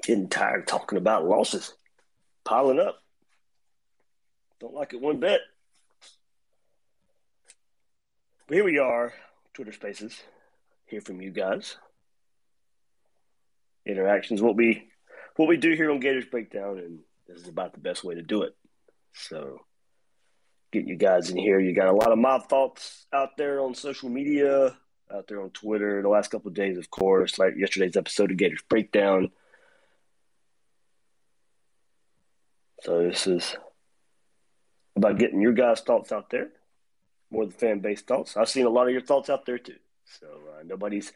Getting tired of talking about losses. Piling up. Don't like it one bit. But here we are, Twitter Spaces. Hear from you guys. Interactions. What we do here on Gators Breakdown, and this is about the best way to do it. So get you guys in here. You got a lot of my thoughts out there on social media, out there on Twitter the last couple of days, of course, like yesterday's episode of Gators Breakdown. So this is about getting your guys' thoughts out there, more the fan-based thoughts. I've seen a lot of your thoughts out there too. So nobody's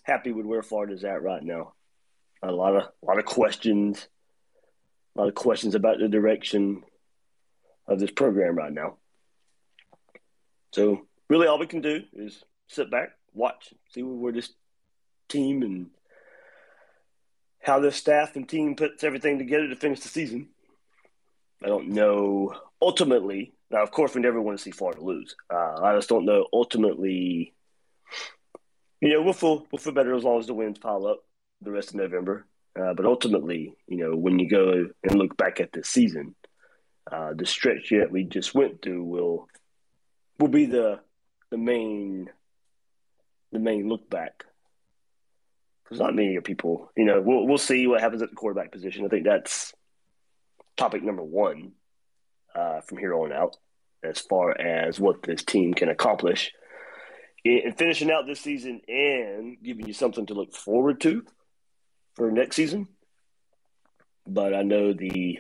happy with where Florida's at right now. A lot of questions, about the direction of this program right now. So really, all we can do is sit back, watch, see where this team and how this staff and team puts everything together to finish the season. I don't know ultimately. Now, of course, we never want to see Florida lose. I just don't know ultimately. We'll feel better as long as the wins pile up the rest of November. But ultimately, when you go and look back at this season, the stretch that we just went through will be the main look back. Because not many people, we'll see what happens at the quarterback position. I think that's topic number one from here on out, as far as what this team can accomplish in finishing out this season and giving you something to look forward to for next season. But I know the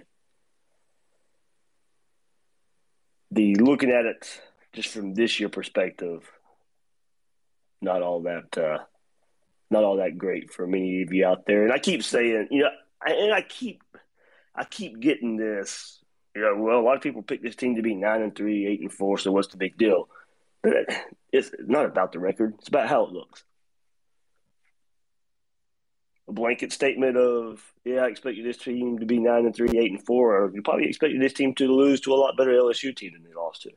looking at it just from this year perspective, not all that great for many of you out there. And I keep saying, I keep getting this. Well, a lot of people pick this team to be 9-3, 8-4. So what's the big deal? But it's not about the record. It's about how it looks. A blanket statement of, I expected this team to be 9-3, 8-4, or you probably expected this team to lose to a lot better LSU team than they lost to.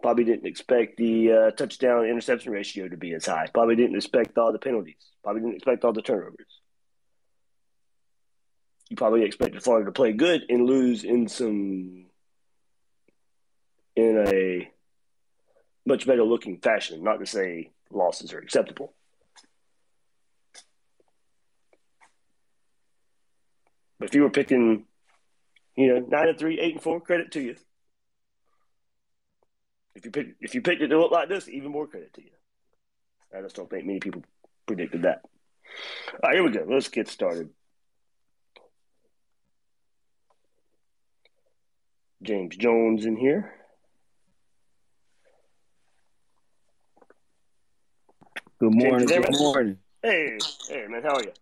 Probably didn't expect the touchdown interception ratio to be as high. Probably didn't expect all the penalties. Probably didn't expect all the turnovers. You probably expected Florida to play good and lose in a much better looking fashion. Not to say losses are acceptable. But if you were picking, 9-3, 8-4, credit to you. If you picked it to look like this, even more credit to you. I just don't think many people predicted that. All right, here we go. Let's get started. James Jones in here. Good morning. Good morning. Hey, man. How are you?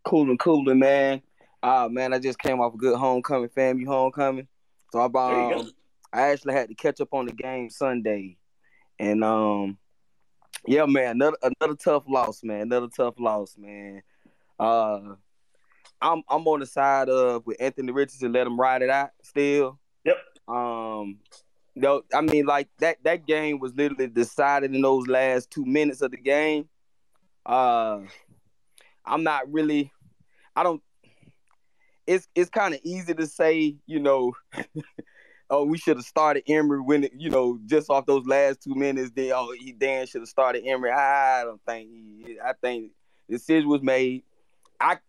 Cooling, man. Man, I just came off a good homecoming, family homecoming. So I actually had to catch up on the game Sunday, and yeah, man, another tough loss, man. I'm on the side of with Anthony Richardson, let him ride it out still. Yep. No, I mean, like that game was literally decided in those last 2 minutes of the game. I'm not really. I don't. It's kind of easy to say, oh, we should have started Emory when just off those last 2 minutes. Dan should have started Emory. I don't think I think the decision was made. I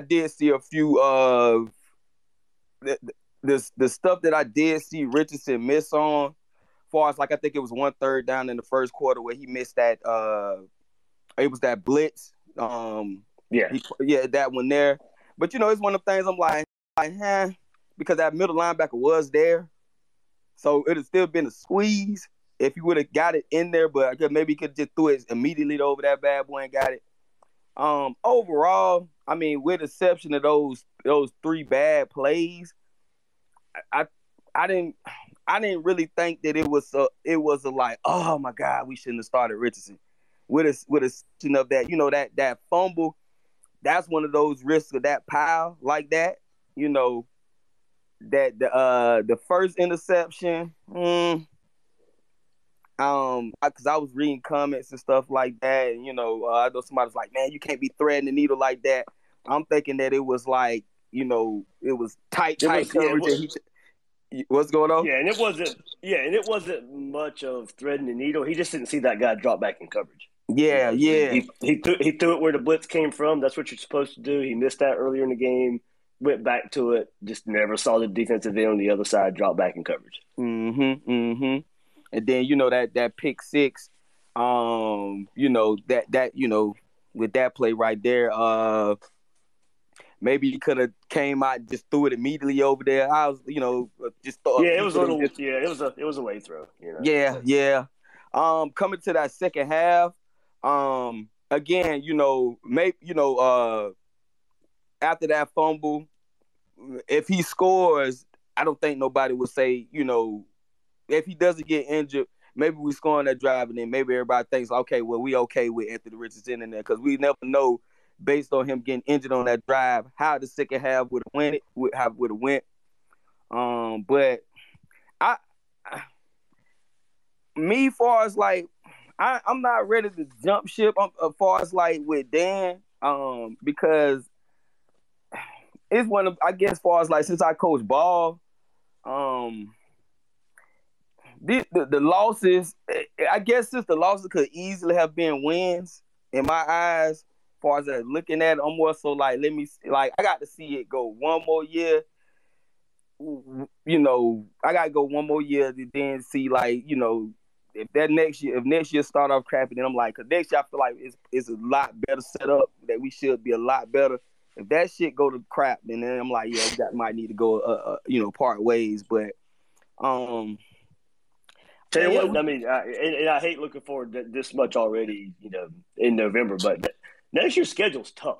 did see a few of the stuff that I did see Richardson miss on. As far as I think it was 1 third down in the first quarter where he missed that. It was that blitz. That one there. But it's one of the things I'm like, because that middle linebacker was there, so it'd have still been a squeeze if he would have got it in there. But maybe he could just threw it immediately over that bad boy and got it. Overall, I mean, with the exception of those 3 bad plays, I didn't really think that it was a like, oh my God, we shouldn't have started Richardson. With a exception of that, that fumble, that's one of those risks of that pile like that. That the first interception, because I was reading comments and stuff like that, and I know somebody was like, "Man, you can't be threading the needle like that." I'm thinking that it was like, it was tight coverage. What's going on? Yeah, and it wasn't. Yeah, and it wasn't much of threading the needle. He just didn't see that guy drop back in coverage. Yeah, yeah. He threw it where the blitz came from. That's what you're supposed to do. He missed that earlier in the game. Went back to it. Just never saw the defensive end on the other side drop back in coverage. And then that pick six, that with that play right there, maybe he could have came out and just threw it immediately over there. I was, just thought. Yeah, it was a little. Yeah, it was a way throw. Yeah. Coming to that second half, again, after that fumble, if he scores, I don't think nobody would say, if he doesn't get injured, maybe we score on that drive, and then maybe everybody thinks, okay, well, we okay with Anthony Richardson in there, because we never know, based on him getting injured on that drive, how the second half would have went. But far as like, I'm not ready to jump ship as far as like with Dan, because it's one of, I guess, far as like, since I coach ball, the losses, I guess, since the losses could easily have been wins in my eyes, as far as looking at it, I'm more so like, I got to see it go one more year. I got to go one more year to then see, like, if next year start off crappy, then I'm like, because next year I feel like it's a lot better set up, that we should be a lot better. If that shit go to crap, then I'm like, yeah, we might need to go, part ways. But tell you what, I mean, I hate looking forward to this much already, in November, but next year's schedule's tough.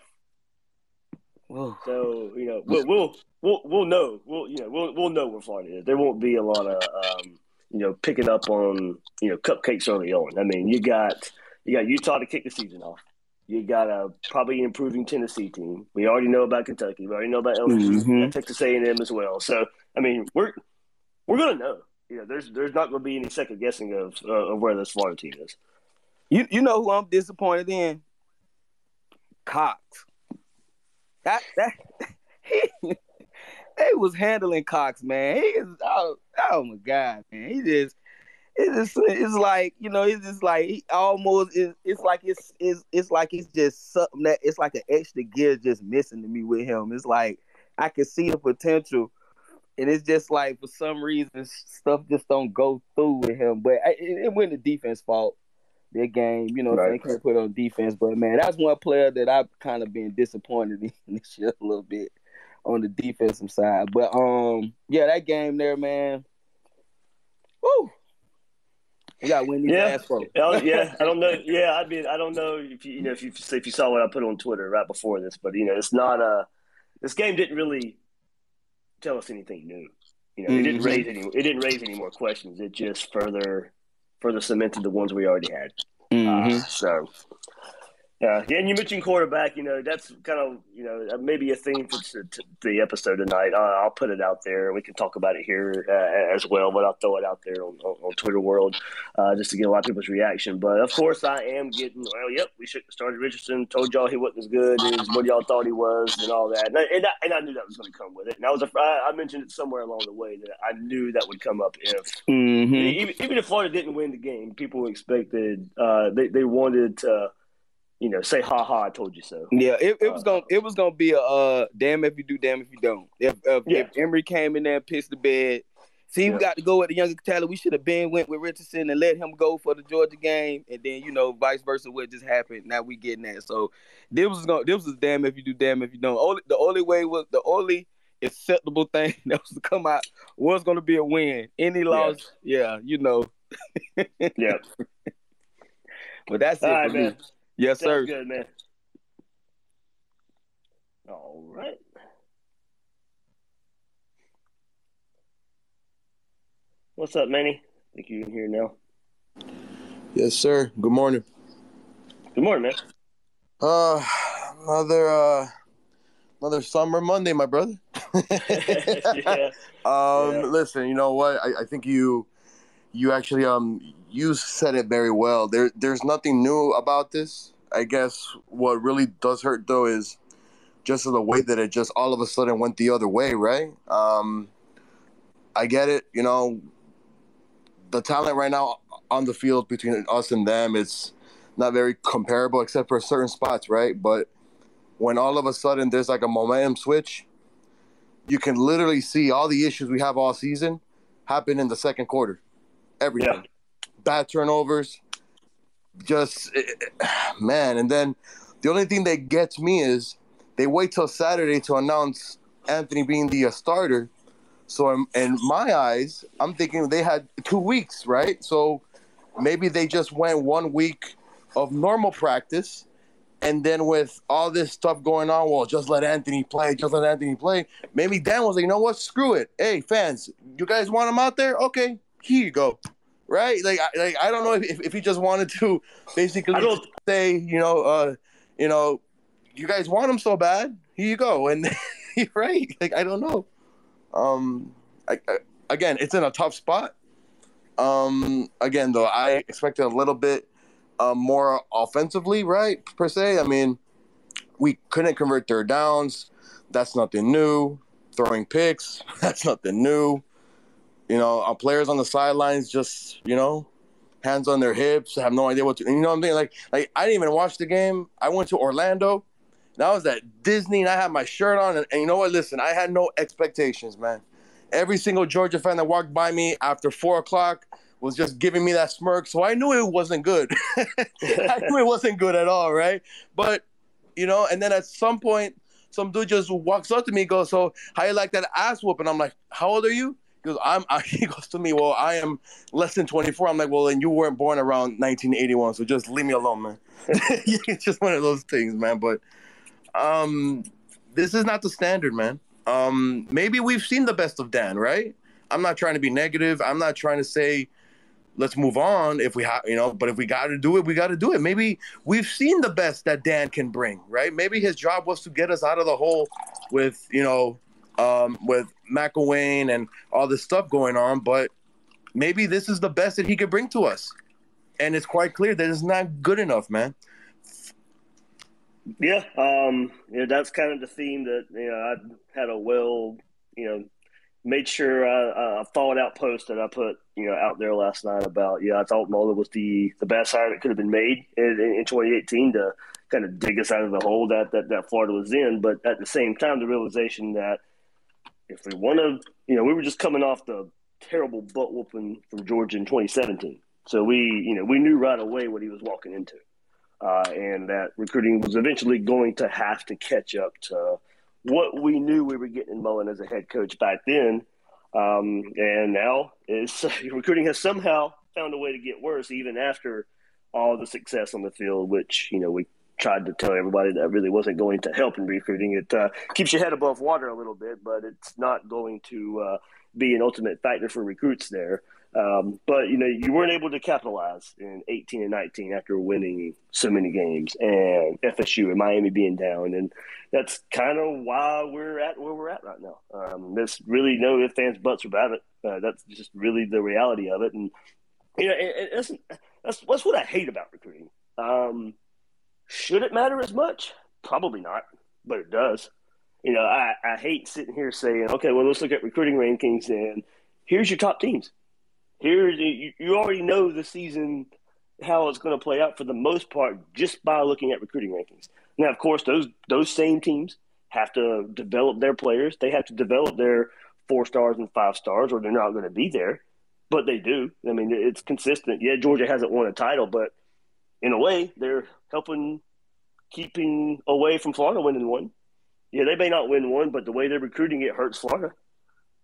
Whoa. So we'll know we'll know where Florida is. There won't be a lot of picking up on cupcakes early on. I mean, you got Utah to kick the season off. You got a probably improving Tennessee team. We already know about Kentucky. We already know about LSU, Texas A&M as well. So I mean, we're gonna know. There's not going to be any second guessing of where this Florida team is. You know who I'm disappointed in? Cox. He was handling Cox, man. He is oh my God, man. It's like it's just like he almost is. It's like it's just something that it's like an extra gear just missing to me with him. It's like I can see the potential. And it's just like, for some reason, stuff just don't go through with him. But it wasn't the defense fault, their game. Right. They can't put on defense. But, man, that's one player that I've kind of been disappointed in this year a little bit on the defensive side. But, that game there, man, woo! We got to win these last four. I don't know. Yeah, I mean, I don't know if you saw what I put on Twitter right before this. But, it's not this game didn't really tell us anything new. It didn't raise any more questions. It just further cemented the ones we already had. So and you mentioned quarterback. That's kind of maybe a theme for the episode tonight. I'll put it out there. We can talk about it here as well, but I'll throw it out there on Twitter world just to get a lot of people's reaction. But of course, I am getting. Well, yep, we should have started Richardson. Told y'all he wasn't as good as what y'all thought he was, and all that. And I knew that was going to come with it. And I mentioned it somewhere along the way that I knew that would come up if even if Florida didn't win the game, people expected they wanted to. Say ha ha, I told you so. Yeah, it was gonna be a damn if you do, damn if you don't. If Emory came in there and pissed the bed, we got to go with the younger talent. We should have went with Richardson and let him go for the Georgia game, and then vice versa. What just happened? Now we getting that. So this was damn if you do, damn if you don't. The only acceptable thing that was to come out was going to be a win. Any loss, yeah. Yeah. But that's it, right, for man. me. Yes, sir. Sounds good, man. All right. What's up, Manny? I think you're in here now. Yes, sir. Good morning. Good morning, man. Another summer Monday, my brother. Yeah. Listen, you know what? I think you actually you said it very well. There's nothing new about this. I guess what really does hurt, though, is just the way that it just all of a sudden went the other way, right? I get it. The talent right now on the field between us and them, it's not very comparable except for certain spots, right? But when all of a sudden there's like a momentum switch, you can literally see all the issues we have all season happen in the second quarter. Everything. Yeah. Bad turnovers. Man. And then the only thing that gets me is they wait till Saturday to announce Anthony being the starter. So in my eyes, I'm thinking they had 2 weeks, right? So maybe they just went 1 week of normal practice. And then with all this stuff going on, well, just let Anthony play. Maybe Dan was like, you know what? Screw it. Hey, fans, you guys want him out there? Okay, here you go. Right? I don't know if he just wanted to basically say, you guys want him so bad. Here you go. And right? I don't know. Again, it's in a tough spot. Again, though, I expected a little bit more offensively, right, per se. I mean, we couldn't convert third downs. That's nothing new. Throwing picks, that's nothing new. Our players on the sidelines just, hands on their hips, have no idea what to, what I'm saying? Like I didn't even watch the game. I went to Orlando, and I was at Disney, and I had my shirt on, and you know what? Listen, I had no expectations, man. Every single Georgia fan that walked by me after 4 o'clock was just giving me that smirk, so I knew it wasn't good. I knew it wasn't good at all, right? But, and then at some point, some dude just walks up to me and goes, so how you like that ass whooping? I'm like, how old are you? He goes, he goes to me, well, I am less than 24. I'm like, well, then you weren't born around 1981, so just leave me alone, man. It's just one of those things, man. But this is not the standard, man. Maybe we've seen the best of Dan, right? I'm not trying to be negative. I'm not trying to say let's move on if we have, but if we got to do it, we got to do it. Maybe we've seen the best that Dan can bring, right? Maybe his job was to get us out of the hole with, with McElwain and all this stuff going on, but maybe this is the best that he could bring to us. And it's quite clear that it's not good enough, man. Yeah. That's kind of the theme that, I had a made sure I followed out post that I put, out there last night about, I thought Mola was the best hire that could have been made in 2018 to kind of dig us out of the hole that Florida was in. But at the same time, the realization that if we want to, we were just coming off the terrible butt whooping from Georgia in 2017. So we knew right away what he was walking into. And that recruiting was eventually going to have to catch up to what we knew we were getting in Mullen as a head coach back then. And now recruiting has somehow found a way to get worse even after all the success on the field, which, we tried to tell everybody that really wasn't going to help in recruiting. It keeps your head above water a little bit, but it's not going to be an ultimate factor for recruits there. But, you weren't able to capitalize in 18 and 19 after winning so many games and FSU and Miami being down. And that's kind of why we're at where we're at right now. There's really no ifs, ands, buts about it. That's just really the reality of it. And, that's what I hate about recruiting. Should it matter as much? Probably not, but it does. I hate sitting here saying, okay, well, let's look at recruiting rankings and here's your top teams. You already know the season, how it's going to play out for the most part just by looking at recruiting rankings. Now, of course, those same teams have to develop their players. They have to develop their 4 stars and 5 stars or they're not going to be there. But they do. I mean, it's consistent. Yeah, Georgia hasn't won a title, but in a way, they're keeping away from Florida winning one. Yeah, they may not win one, but the way they're recruiting it hurts Florida.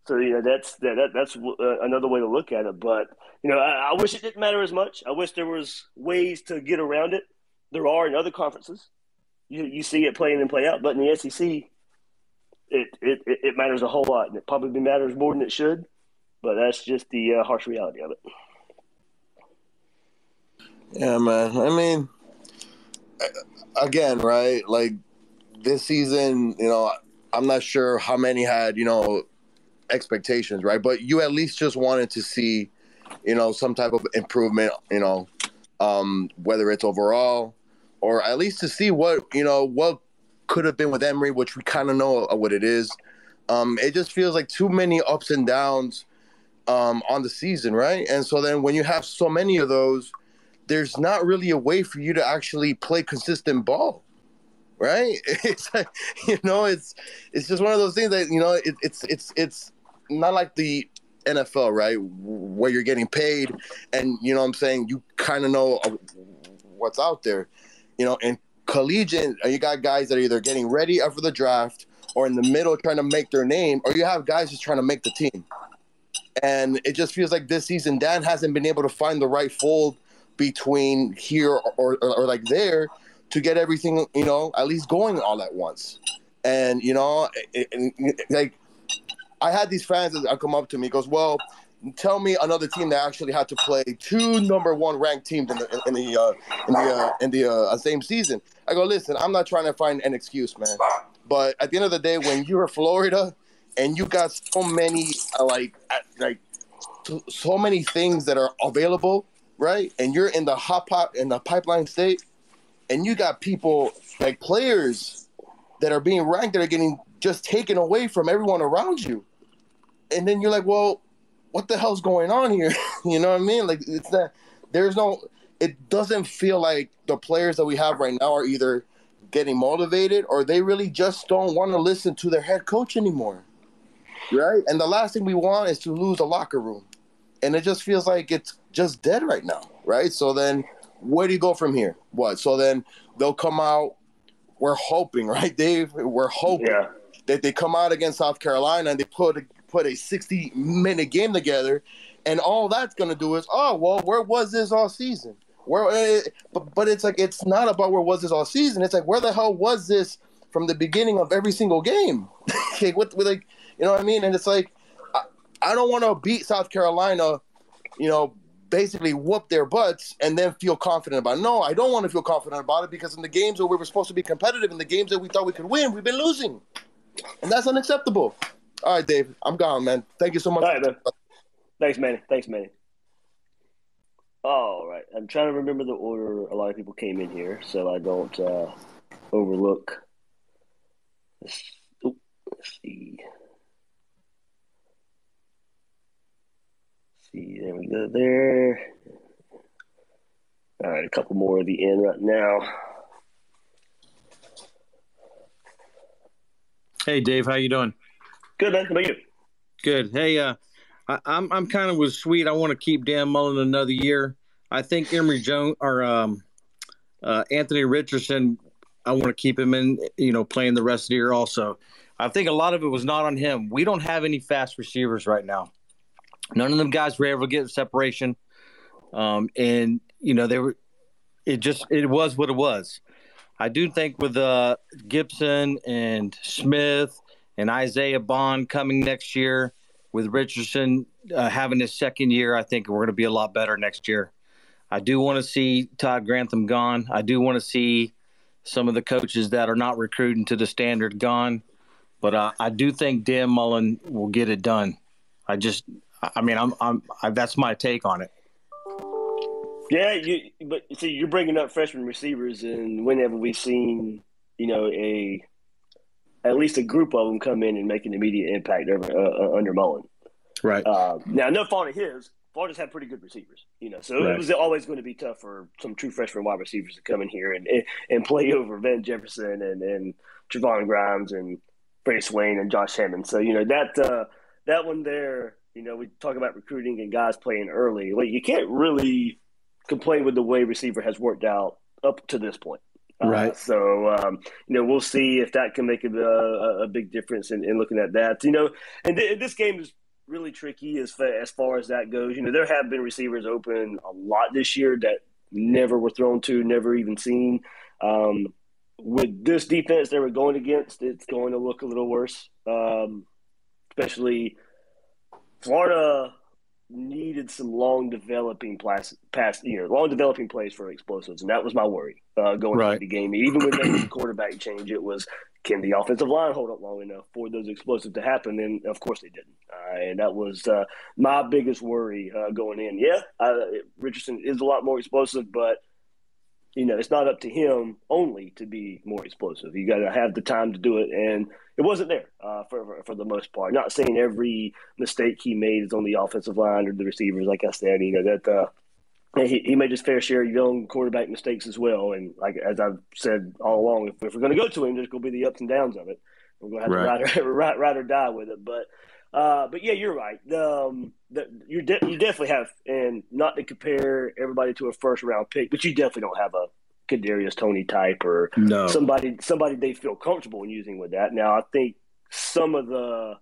So, that's another way to look at it. But, I wish it didn't matter as much. I wish there was ways to get around it. There are in other conferences. You see it play in and play out. But in the SEC, it matters a whole lot. And it probably matters more than it should. But that's just the harsh reality of it. Yeah, man. I mean, again, right? Like this season, I'm not sure how many had, expectations, right? But you at least just wanted to see some type of improvement, whether it's overall or at least to see what could have been with Emery, which we kind of know what it is. It just feels like too many ups and downs on the season, right? And so then when you have so many of those, there's not really a way for you to actually play consistent ball, right? It's like, it's just one of those things that it's not like the NFL, right, where you're getting paid and I'm saying you kind of know what's out there, in collegiate, you got guys that are either getting ready after the draft or in the middle trying to make their name, or you have guys just trying to make the team. And it just feels like this season Dan hasn't been able to find the right fold between here or like there to get everything, at least going all at once. And, like I had these fans that come up to me, goes, well, tell me another team that actually had to play two number one ranked teams in the same season. I go, listen, I'm not trying to find an excuse, man. But at the end of the day, when you're Florida and you got so many so many things that are available, right? And you're in the pipeline state, and you got people like players that are being ranked that are getting just taken away from everyone around you. And then you're like, well, what the hell's going on here? You know what I mean? Like, it's that it doesn't feel like the players that we have right now are either getting motivated or they really just don't want to listen to their head coach anymore. Right? And the last thing we want is to lose a locker room. And it just feels like it's just dead right now. Right? So then where do you go from here? What? So then they'll come out. We're hoping, right, Dave? We're hoping that they come out against South Carolina and they put a 60-minute game together, and all that's going to do is, oh, well, where was this all season? But it's like, it's not about where was this all season. It's like, where the hell was this from the beginning of every single game? Okay, with like, you know what I mean? And it's like, I don't want to beat South Carolina, basically whoop their butts and then feel confident about it. No, I don't want to feel confident about it, because in the games where we were supposed to be competitive, in the games that we thought we could win, we've been losing. And that's unacceptable. All right, Dave, I'm gone, man. Thank you so much. All right, man. Thanks, Manny. All right. I'm trying to remember the order a lot of people came in here so I don't overlook. Let's see. There we go there. All right, a couple more at the end right now. Hey, Dave, how you doing? Good, man. How about you? Good. Hey, I'm kind of with Sweet. I want to keep Dan Mullen another year. I think Emory Jones or Anthony Richardson, I want to keep him in, playing the rest of the year also. I think a lot of it was not on him. We don't have any fast receivers right now. None of them guys were able to get separation. It was what it was. I do think with Gibson and Smith and Isaiah Bond coming next year, with Richardson having his second year, I think we're going to be a lot better next year. I do want to see Todd Grantham gone. I do want to see some of the coaches that are not recruiting to the standard gone. But I do think Dan Mullen will get it done. That's my take on it. Yeah, but see, you're bringing up freshman receivers, and whenever we've seen, at least a group of them come in and make an immediate impact under Mullen. Right. Now, no fault of his. Florida's had pretty good receivers, so It was always going to be tough for some true freshman wide receivers to come in here and play over Van Jefferson and Trevon Grimes and Freddie Swain and Josh Hammond. So, that one there, we talk about recruiting and guys playing early. Well, you can't really complain with the way receiver has worked out up to this point. Right. We'll see if that can make a big difference in looking at that. And this game is really tricky as far as that goes. There have been receivers open a lot this year that never were thrown to, never even seen. With this defense they were going against, it's going to look a little worse. Especially Florida needed some long developing plays for explosives, and that was my worry going into the game. Even with the quarterback change, it was can the offensive line hold up long enough for those explosives to happen? And, of course, they didn't. And that was my biggest worry going in. Yeah, Richardson is a lot more explosive, but, it's not up to him only to be more explosive. You got to have the time to do it, and it wasn't there for the most part. Not saying every mistake he made is on the offensive line or the receivers, like I said. He made his fair share of young quarterback mistakes as well. And like as I've said all along, if we're going to go to him, there's going to be the ups and downs of it. We're going to have to ride or die with it. But yeah, you're right. You definitely have, and not to compare everybody to a first round pick, but you definitely don't have a Kadarius Toney type or somebody they feel comfortable in using with that. Now, I think some of the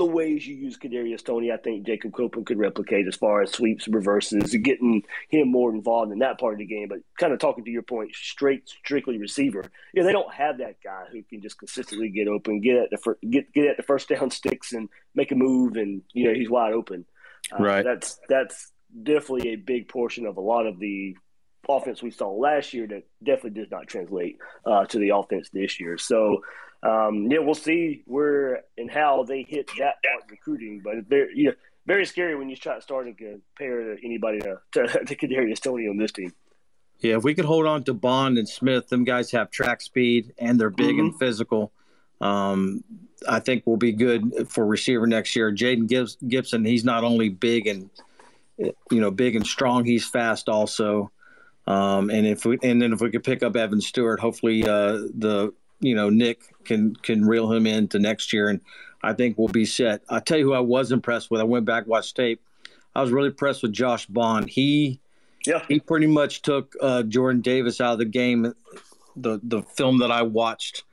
ways you use Kadarius Toney, I think Jacob Copeland could replicate as far as sweeps, reverses, getting him more involved in that part of the game. But kind of talking to your point, strictly receiver, they don't have that guy who can just consistently get open, get at the first down sticks and make a move, and he's wide open. Right. That's definitely a big portion of a lot of the offense we saw last year that definitely does not translate to the offense this year. So. We'll see where and how they hit that part of recruiting, but it's very scary when you start to compare anybody to Kadarius Toney on this team. Yeah, if we could hold on to Bond and Smith, them guys have track speed and they're big and physical. I think we'll be good for receiver next year. Jaden Gibson, he's not only big and strong, he's fast also. And if we could pick up Evan Stewart, hopefully Nick can reel him into next year, and I think we'll be set. I'll tell you who I was impressed with. I went back, watched tape. I was really impressed with Josh Bond. He pretty much took Jordan Davis out of the game. The film that I watched,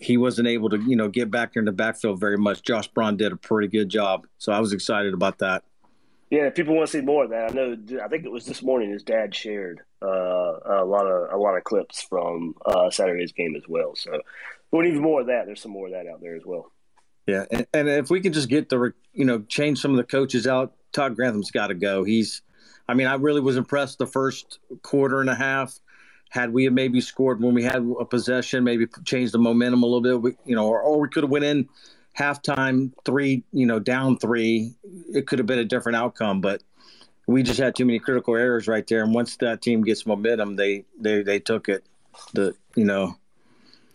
he wasn't able to get back in the backfield very much. Josh Bond did a pretty good job, so I was excited about that. Yeah, people want to see more of that. I think it was this morning his dad shared a lot of clips from Saturday's game as well. So we need more of that. There's some more of that out there as well. Yeah, and if we could just get change some of the coaches out, Todd Grantham's got to go. I really was impressed the first quarter and a half. Had we maybe scored when we had a possession, maybe changed the momentum a little bit, or we could have went in halftime down 3, it could have been a different outcome, but we just had too many critical errors right there. And once that team gets momentum, they took it.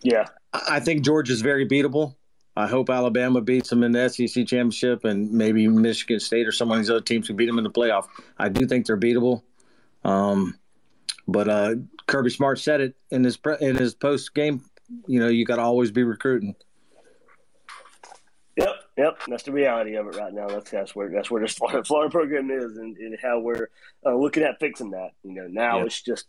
Yeah. I think Georgia's very beatable. I hope Alabama beats them in the SEC championship, and maybe Michigan State or some of these other teams can beat them in the playoff. I do think they're beatable. But Kirby Smart said it in his post game. You got to always be recruiting. Yep. That's the reality of it right now. That's where the Florida program is, and how we're looking at fixing that. Now it's just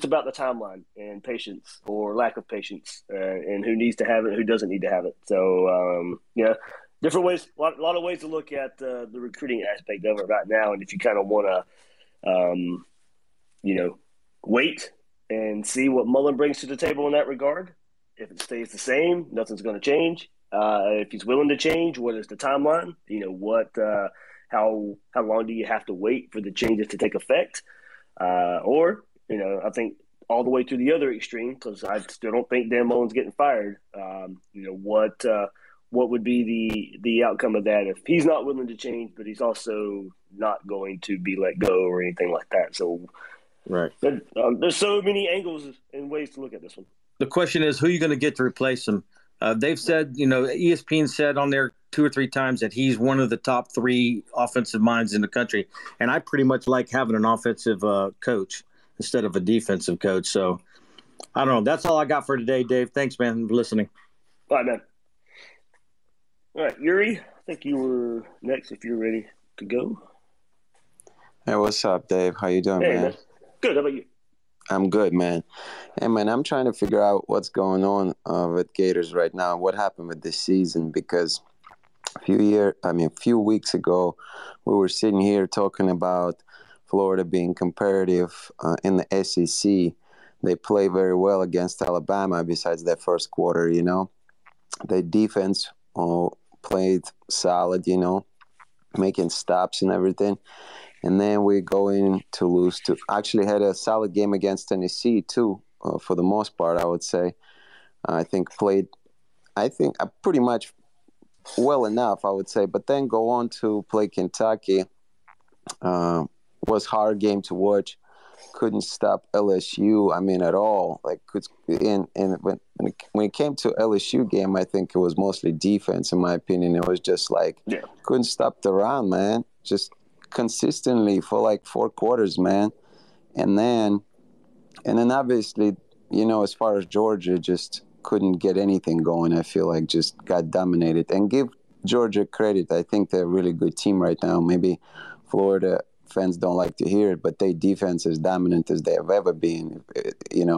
about the timeline and patience or lack of patience, and who needs to have it, who doesn't need to have it. So different ways, a lot of ways to look at the recruiting aspect of it right now. And if you kind of want to, wait and see what Mullen brings to the table in that regard. If it stays the same, nothing's going to change. If he's willing to change, what is the timeline? How long do you have to wait for the changes to take effect? Or I think all the way to the other extreme, because I still don't think Dan Mullen's getting fired. What would be the outcome of that if he's not willing to change, but he's also not going to be let go or anything like that? So, right, there's so many angles and ways to look at this one. The question is, who are you going to get to replace him? They've said, ESPN said on there 2 or 3 times that he's one of the top 3 offensive minds in the country. And I pretty much like having an offensive coach instead of a defensive coach. So I don't know. That's all I got for today, Dave. Thanks, man, for listening. All right, man. All right, Yuri, I think you were next if you're ready to go. Hey, what's up, Dave? How you doing, man? Good. How about you? I'm good, man. Hey, man, I'm trying to figure out what's going on with Gators right now. What happened with this season? Because a few weeks ago, we were sitting here talking about Florida being competitive in the SEC. They play very well against Alabama besides that first quarter, Their defense played solid, making stops and everything. And then we're going to lose to – actually had a solid game against Tennessee too, for the most part, I would say. I think played, pretty much well enough, I would say. But then go on to play Kentucky. Was hard game to watch. Couldn't stop LSU. I mean, at all. Like, when it came to LSU game, I think it was mostly defense. In my opinion, it was just like couldn't stop the run, man. Just consistently for like 4 quarters, man. And then obviously, as far as Georgia, just couldn't get anything going. I feel like just got dominated. And give Georgia credit. I think they're a really good team right now. Maybe Florida fans don't like to hear it, but their defense is dominant as they have ever been,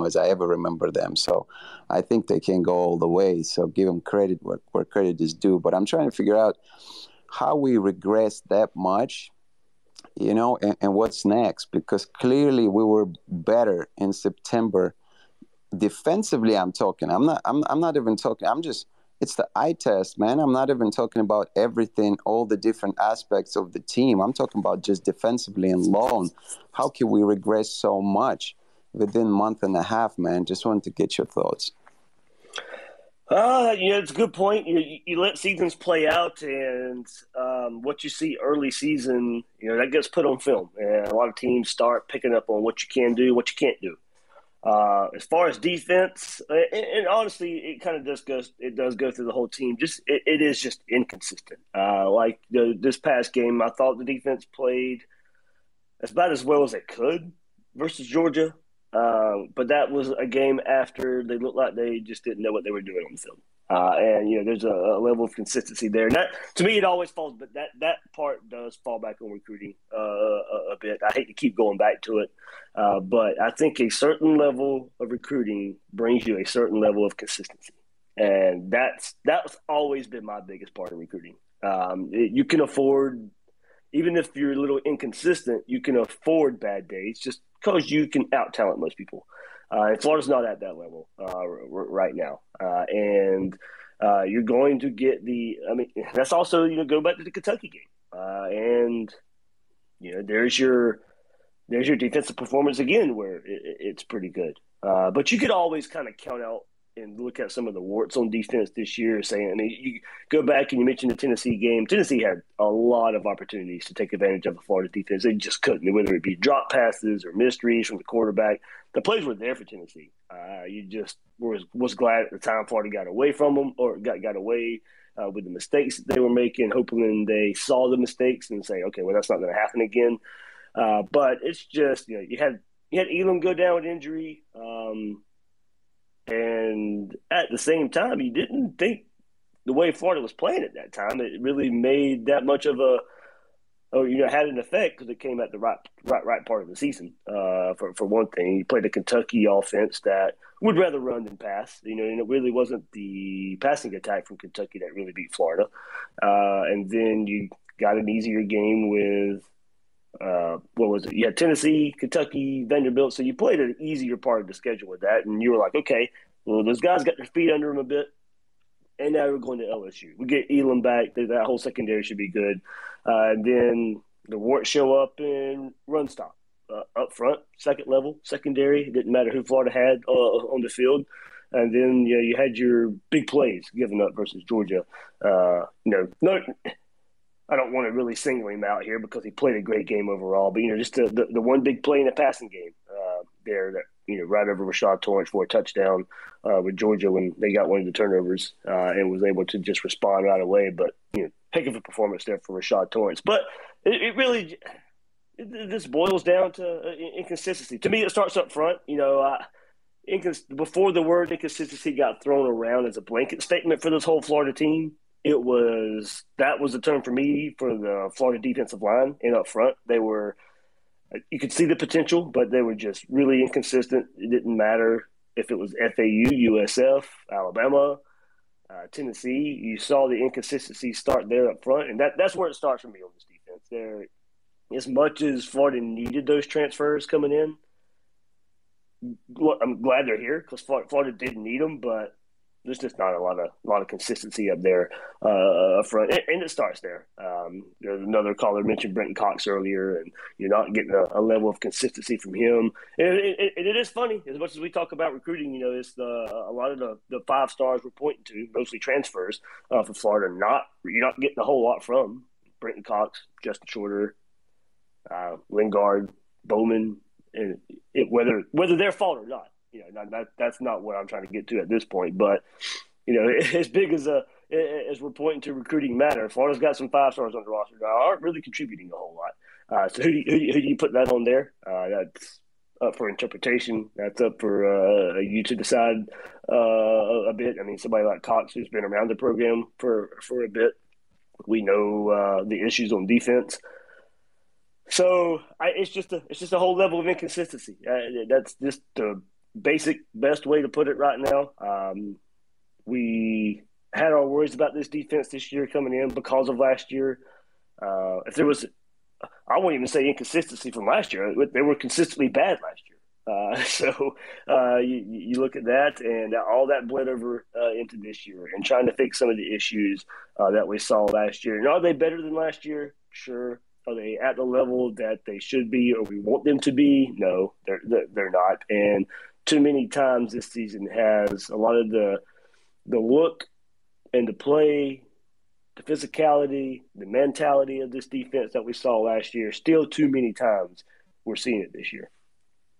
as I ever remember them. So I think they can go all the way. So give them credit where credit is due. But I'm trying to figure out how we regress that much, and what's next, because clearly we were better in September. Defensively, I'm talking. I'm not even talking. It's the eye test, man. I'm not even talking about everything, all the different aspects of the team. I'm talking about just defensively and alone. How can we regress so much within a month and a half, man? Just wanted to get your thoughts. It's a good point. You let seasons play out, and what you see early season, that gets put on film. And a lot of teams start picking up on what you can do, what you can't do. As far as defense, and honestly, it kind of does go through the whole team. It is just inconsistent. Like this past game, I thought the defense played about as well as it could versus Georgia. But that was a game after they looked like they just didn't know what they were doing on the field. And there's a level of consistency there. And that, to me, it always falls, but that part does fall back on recruiting a bit. I hate to keep going back to it, but I think a certain level of recruiting brings you a certain level of consistency, and that's always been my biggest part of recruiting. You can afford, even if you're a little inconsistent, you can afford bad days just because you can out-talent most people. And Florida's not at that level right now. And you're going to get that's also, go back to the Kentucky game. And there's your defensive performance again where it's pretty good. But you could always kind of count out and look at some of the warts on defense this year, saying, you go back and you mentioned the Tennessee game. Tennessee had a lot of opportunities to take advantage of the Florida defense. They just couldn't, whether it be drop passes or mysteries from the quarterback. The plays were there for Tennessee. You just was glad at the time Florida got away from them, or got away with the mistakes that they were making, hoping they saw the mistakes and say, okay, well, that's not going to happen again. But it's just, you had Elam go down with injury. And at the same time, you didn't think the way Florida was playing at that time, it really made that much of had an effect because it came at the right part of the season. For one thing, you played a Kentucky offense that would rather run than pass. And it really wasn't the passing attack from Kentucky that really beat Florida. And then you got an easier game with what was it? You had Tennessee, Kentucky, Vanderbilt. So you played an easier part of the schedule with that, and you were like, okay, well, those guys got their feet under them a bit, and now we're going to LSU. We get Elam back. That whole secondary should be good. And then the warts show up and run stop up front, second level, secondary. It didn't matter who Florida had on the field. And then you had your big plays given up versus Georgia. I don't want to really single him out here because he played a great game overall. But, just the one big play in the passing game there that, right over Rashad Torrance for a touchdown with Georgia when they got one of the turnovers and was able to just respond right away. But, heck of a performance there for Rashad Torrance. But it really this boils down to inconsistency. To me, it starts up front. Before the word inconsistency got thrown around as a blanket statement for this whole Florida team, that was the term for me for the Florida defensive line and up front. You could see the potential, but they were just really inconsistent. It didn't matter if it was FAU, USF, Alabama, Tennessee. You saw the inconsistency start there up front, and that's where it starts for me on this defense. There, as much as Florida needed those transfers coming in, I'm glad they're here because Florida didn't need them, but There's just not a lot of consistency up there up front, and it starts there. There's another caller mentioned Brenton Cox earlier, and you're not getting a level of consistency from him. And it is funny, as much as we talk about recruiting. It's a lot of the 5 stars we're pointing to, mostly transfers from Florida. You're not getting a whole lot from Brenton Cox, Justin Shorter, Lingard, Bowman, and whether their fault or not. That's not what I'm trying to get to at this point. But as big as we're pointing to recruiting matter, Florida's got some 5 stars on the roster that aren't really contributing a whole lot. So who do you put that on there? That's up for interpretation. That's up for you to decide a bit. I mean, somebody like Cox, who's been around the program for a bit, we know the issues on defense. So it's just a whole level of inconsistency. That's just the best way to put it right now. We had our worries about this defense this year coming in because of last year. If there was, I won't even say inconsistency from last year. They were consistently bad last year. So you look at that, and all that bled over into this year, and trying to fix some of the issues that we saw last year. And are they better than last year? Sure. Are they at the level that they should be, or we want them to be? No, they're not. And too many times this season has a lot of the look and the play, the physicality, the mentality of this defense that we saw last year. Still, too many times we're seeing it this year.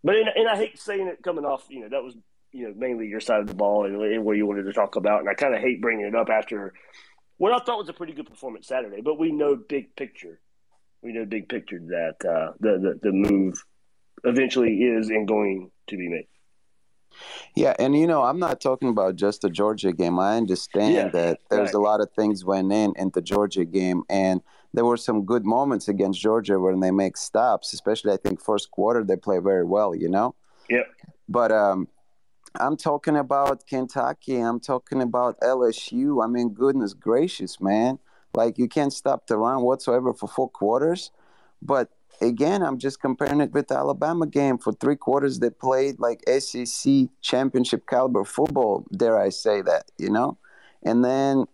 But and I hate saying it coming off. That was mainly your side of the ball and what you wanted to talk about. And I kind of hate bringing it up after what I thought was a pretty good performance Saturday. But we know big picture. We know big picture that the move eventually is and going to be made. Yeah, and I'm not talking about just the Georgia game. I understand that there's a lot of things went in the Georgia game, and there were some good moments against Georgia when they make stops, especially I think first quarter they play very well, Yep. But I'm talking about Kentucky. I'm talking about LSU. I mean, goodness gracious, man. Like, you can't stop the run whatsoever for 4 quarters. But again, I'm just comparing it with the Alabama game. For 3 quarters, they played like SEC championship caliber football, dare I say that, And then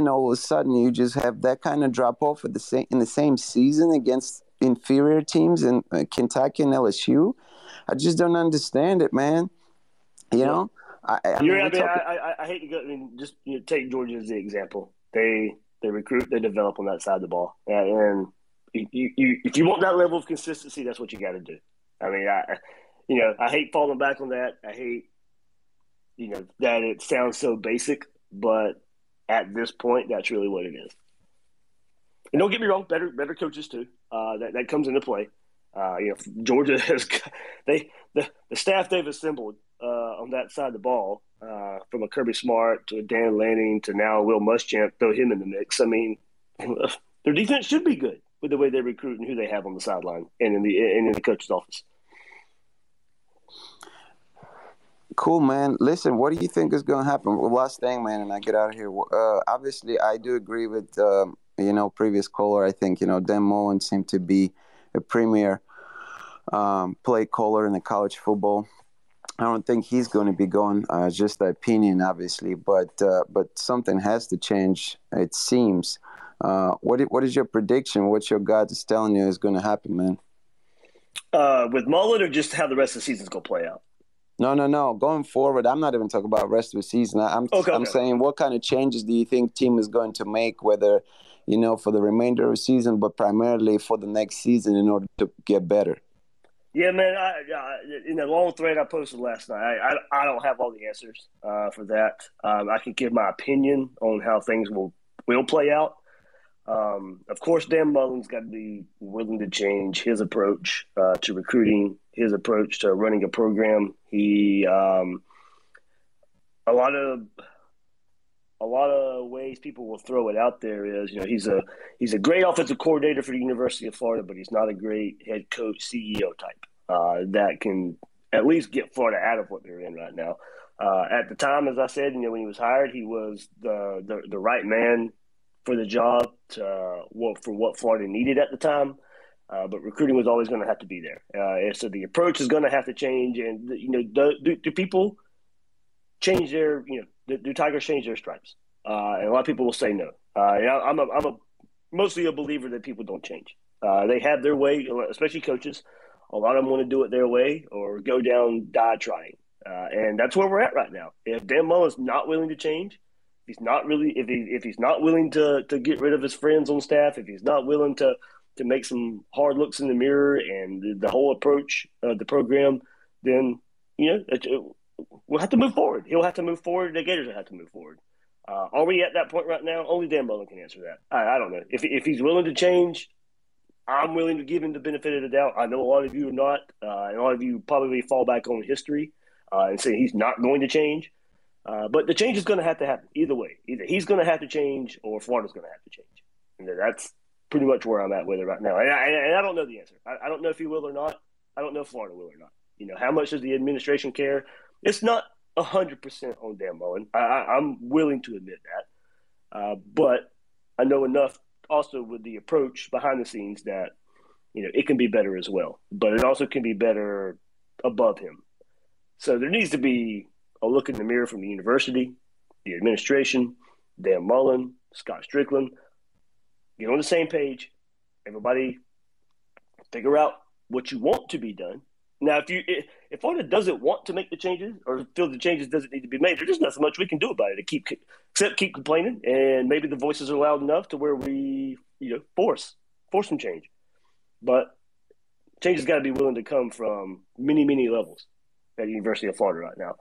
all of a sudden, you just have that kind of drop off in the same season against inferior teams in Kentucky and LSU. I just don't understand it, man. I hate to go. I mean, just take Georgia as the example. They recruit, they develop on that side of the ball, and if you want that level of consistency, that's what you got to do. I mean, I hate falling back on that. I hate, that it sounds so basic, but at this point, that's really what it is. And don't get me wrong, better coaches too. That comes into play. Georgia has the staff they've assembled on that side of the ball, from a Kirby Smart to a Dan Lanning to now Will Muschamp, throw him in the mix. I mean, their defense should be good with the way they recruit and who they have on the sideline and in the coach's office. Cool, man. Listen, what do you think is going to happen? Well, last thing, man, and I get out of here. Obviously, I do agree with previous caller. I think Dan Mullen seemed to be a premier play caller in the college football. I don't think he's going to be going. Just the opinion, obviously, but something has to change. It seems. What is your prediction? What's your gut is telling you is going to happen, man? With Mullen, or just how the rest of the season's going to play out? No. Going forward, I'm not even talking about rest of the season. I'm saying, what kind of changes do you think team is going to make, whether for the remainder of the season, but primarily for the next season in order to get better? Yeah, man. In the long thread I posted last night, I don't have all the answers for that. I can give my opinion on how things will play out. Of course, Dan Mullen's got to be willing to change his approach to recruiting, his approach to running a program. He a lot of ways people will throw it out there is, he's a great offensive coordinator for the University of Florida, but he's not a great head coach, CEO type that can at least get Florida out of what they're in right now. At the time, as I said, when he was hired, he was the right man for the job for what Florida needed at the time. But recruiting was always going to have to be there. And so the approach is going to have to change. And, do people change their, do Tigers change their stripes? And a lot of people will say no. I'm mostly a believer that people don't change. They have their way, especially coaches. A lot of them want to do it their way or go down die trying. And that's where we're at right now. If Dan Mullen's not willing to change, if he's not willing to get rid of his friends on staff, if he's not willing to make some hard looks in the mirror and the whole approach of the program, then we'll have to move forward. He'll have to move forward. The Gators will have to move forward. Are we at that point right now? Only Dan Mullen can answer that. I don't know. If he's willing to change, I'm willing to give him the benefit of the doubt. I know a lot of you are not, and a lot of you probably fall back on history and say he's not going to change. But the change is going to happen either way. Either he's going to have to change or Florida's going to have to change. And that's pretty much where I'm at with it right now. And I don't know the answer. I don't know if he will or not. I don't know if Florida will or not. How much does the administration care? It's not 100% on Dan Mullen. I'm willing to admit that. But I know enough also with the approach behind the scenes that, it can be better as well. But it also can be better above him. So there needs to be a look in the mirror from the university, the administration, Dan Mullen, Scott Strickland. Get on the same page. Everybody figure out what you want to be done. Now, if Florida doesn't want to make the changes or feel the changes doesn't need to be made, there's just not so much we can do about it except keep complaining, and maybe the voices are loud enough to where we, force some change. But change has got to be willing to come from many, many levels at the University of Florida right now.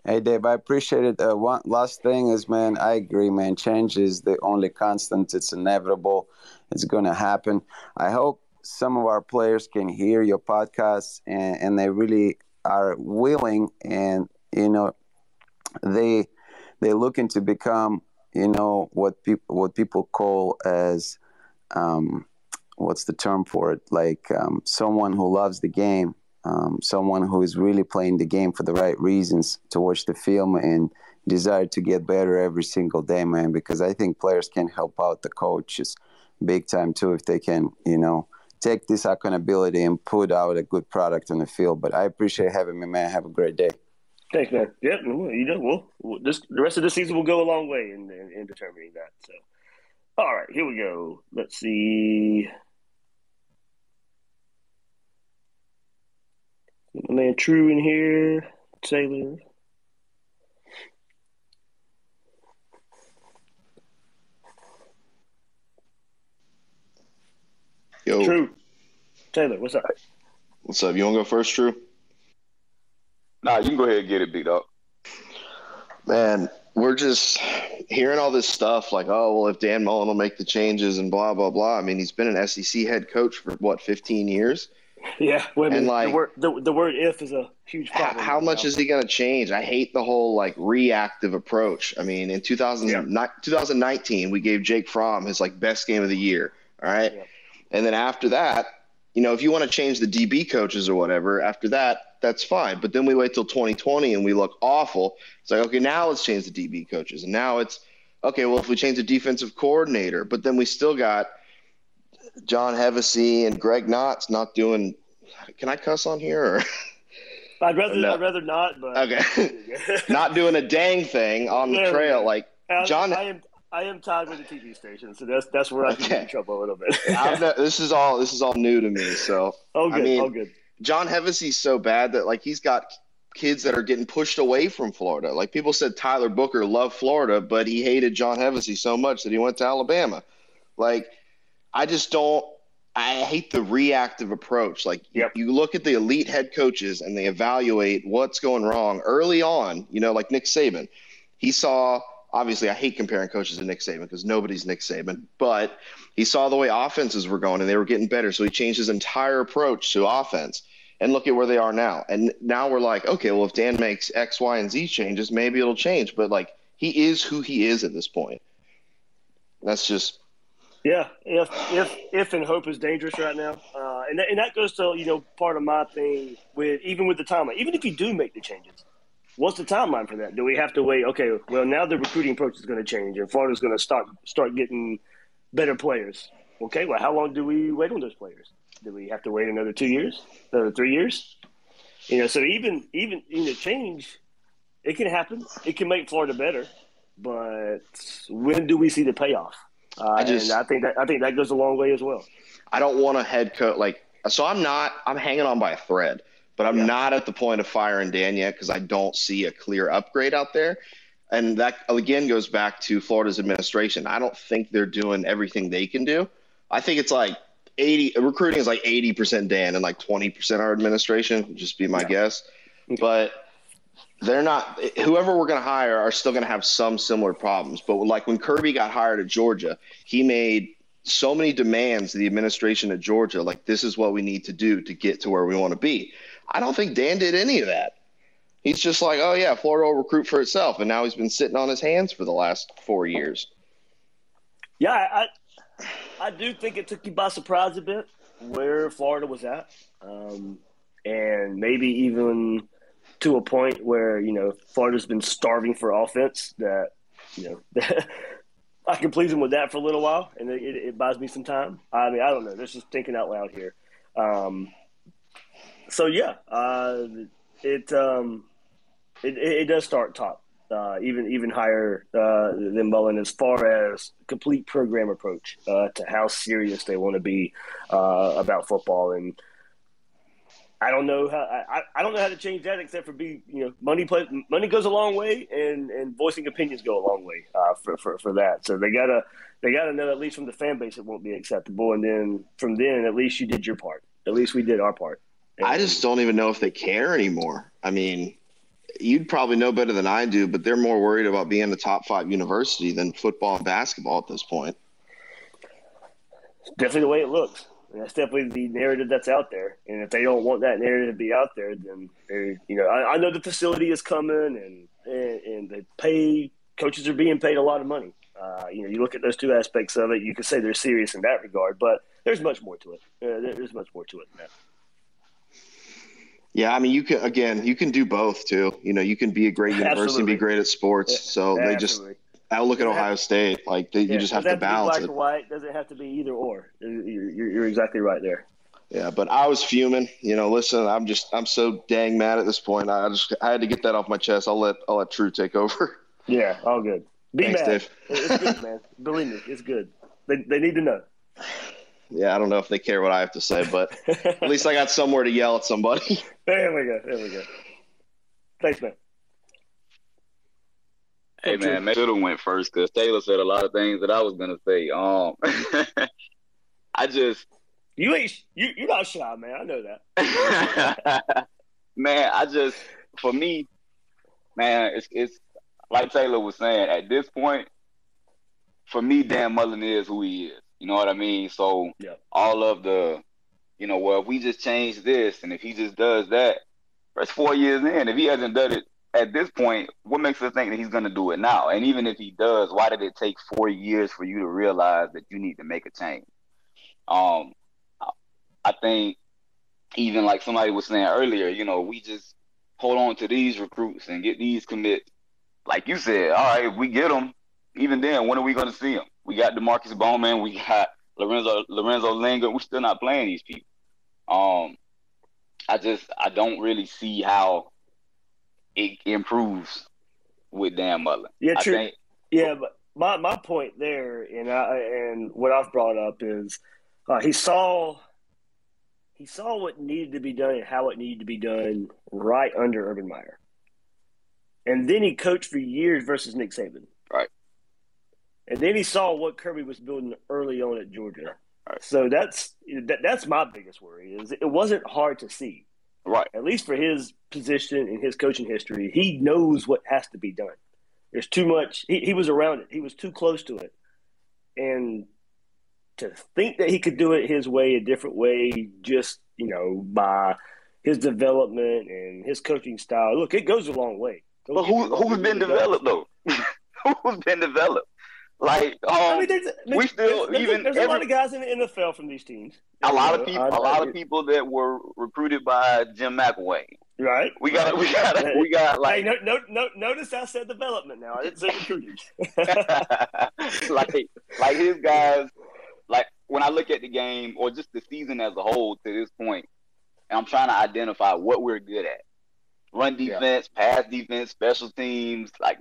Hey, Dave, I appreciate it. One last thing is, man, I agree, man. Change is the only constant. It's inevitable. It's going to happen. I hope some of our players can hear your podcast and they really are willing and, they're looking to become, what people call as, what's the term for it? Like someone who loves the game. Someone who is really playing the game for the right reasons, to watch the film and desire to get better every single day, man, because I think players can help out the coaches big time too if they can, take this accountability and put out a good product on the field. But I appreciate having me, man. Have a great day. Thanks, man. Yeah, the rest of the season will go a long way in determining that. So, all right, here we go. Let's see. My man True in here. Taylor. Yo. True. Taylor, what's up? What's up? You want to go first, True? Nah, you can go ahead and get it, big dog. Man, we're just hearing all this stuff like, oh, well, if Dan Mullen will make the changes and blah, blah, blah. I mean, he's been an SEC head coach for, 15 years? Yeah, and like the word "if" is a huge problem. How much is he going to change? I hate the whole reactive approach. I mean, in 2019, we gave Jake Fromm his best game of the year. All right, and then after that, if you want to change the DB coaches or whatever, after that, that's fine. But then we wait till 2020 and we look awful. It's like, okay, now let's change the DB coaches, and now it's okay. Well, if we change the defensive coordinator, but then we still got John Hevesy and Greg Knotts not doing. Can I cuss on here? Or? I'd rather not. But okay, not doing a dang thing on the trail. John, I am tied with the TV station, so that's where I get in trouble a little bit. This is all new to me. So all good. John Hevesy's so bad that he's got kids that are getting pushed away from Florida. People said Tyler Booker loved Florida, but he hated John Hevesy so much that he went to Alabama. I just don't. I hate the reactive approach. You look at the elite head coaches and they evaluate what's going wrong early on. Like Nick Saban, he saw. Obviously, I hate comparing coaches to Nick Saban because nobody's Nick Saban. But he saw the way offenses were going and they were getting better, so he changed his entire approach to offense. And look at where they are now. And now we're like, okay, well, if Dan makes X, Y, and Z changes, maybe it'll change. But he is who he is at this point. That's just. Yeah, if and hope is dangerous right now, and that goes to part of my thing with the timeline. Even if you do make the changes, what's the timeline for that? Do we have to wait? Okay, well now the recruiting approach is going to change, and Florida's going to start getting better players. Okay, well how long do we wait on those players? Do we have to wait another 2 years, another 3 years? So even change, it can happen. It can make Florida better, but when do we see the payoff? And I think that goes a long way as well. I don't want a head coach so I'm hanging on by a thread, but I'm not at the point of firing Dan yet because I don't see a clear upgrade out there. And that again goes back to Florida's administration. I don't think they're doing everything they can do. I think it's like recruiting is like 80% Dan and like 20% our administration, would just be my guess. But they're not, whoever we're going to hire are still going to have some similar problems. But like when Kirby got hired at Georgia, he made so many demands to the administration at Georgia, like this is what we need to do to get to where we want to be. I don't think Dan did any of that. He's just like, oh yeah, Florida will recruit for itself. And now he's been sitting on his hands for the last 4 years. Yeah, I do think it took you by surprise a bit where Florida was at. And maybe even to a point where, Florida's been starving for offense that, I can please them with that for a little while, and it buys me some time. I mean, I don't know. This is thinking out loud here. It does start top, even higher than Mullen as far as complete program approach to how serious they want to be about football. And I don't know how to change that except for money goes a long way, and voicing opinions go a long way for that. So they gotta know, at least from the fan base, it won't be acceptable, and then from then at least you did your part. At least we did our part. I just don't even know if they care anymore. I mean, you'd probably know better than I do, but they're more worried about being a top 5 university than football and basketball at this point. It's definitely the way it looks. And that's definitely the narrative that's out there. And if they don't want that narrative to be out there, then I know the facility is coming, and coaches are being paid a lot of money. You look at those two aspects of it, you could say they're serious in that regard, but there's much more to it. There's much more to it than that. Yeah, I mean, you can do both too. You can be a great university and be great at sports. Yeah, so they just – I look at Ohio State, you just have to balance it. Black or white, doesn't have to be either or. You're exactly right there. Yeah, but I was fuming. Listen, I'm so dang mad at this point. I had to get that off my chest. I'll let True take over. Yeah, all good. Thanks, mad. Dave. It's good, man. Believe me, it's good. They need to know. Yeah, I don't know if they care what I have to say, but at least I got somewhere to yell at somebody. There we go. Thanks, man. Hey, man, should have went first because Taylor said a lot of things that I was going to say. You're not shy, man. I know that. Man, for me, man, it's like Taylor was saying, at this point, for me, Dan Mullen is who he is. You know what I mean? So all of the, well, if we just change this and if he just does that, that's 4 years in. If he hasn't done it at this point, what makes us think that he's going to do it now? And even if he does, why did it take 4 years for you to realize that you need to make a change? I think even like somebody was saying earlier, we just hold on to these recruits and get these commits. Like you said, all right, if we get them, even then, when are we going to see them? We got DeMarcus Bowman, we got Lorenzo Linger. We're still not playing these people. I don't really see how it improves with Dan Mullen. Yeah, true. But my point there, and what I've brought up is he saw what needed to be done and how it needed to be done right under Urban Meyer, and then he coached for years versus Nick Saban. Right. And then he saw what Kirby was building early on at Georgia. Right. So that's my biggest worry is it wasn't hard to see. Right. At least for his position and his coaching history, he knows what has to be done. There's too much. He was around it. He was too close to it. And to think that he could do it his way, a different way, just, by his development and his coaching style. Look, it goes a long way. But who's been developed, though? Who's been developed? Like, there's a lot of guys in the NFL from these teams. A lot of people that were recruited by Jim McElwain. Right. We got like. Hey, notice I said development now. I didn't say recruiting. like his guys. Like when I look at the game or just the season as a whole to this point, and I'm trying to identify what we're good at. Run defense, pass defense, special teams, like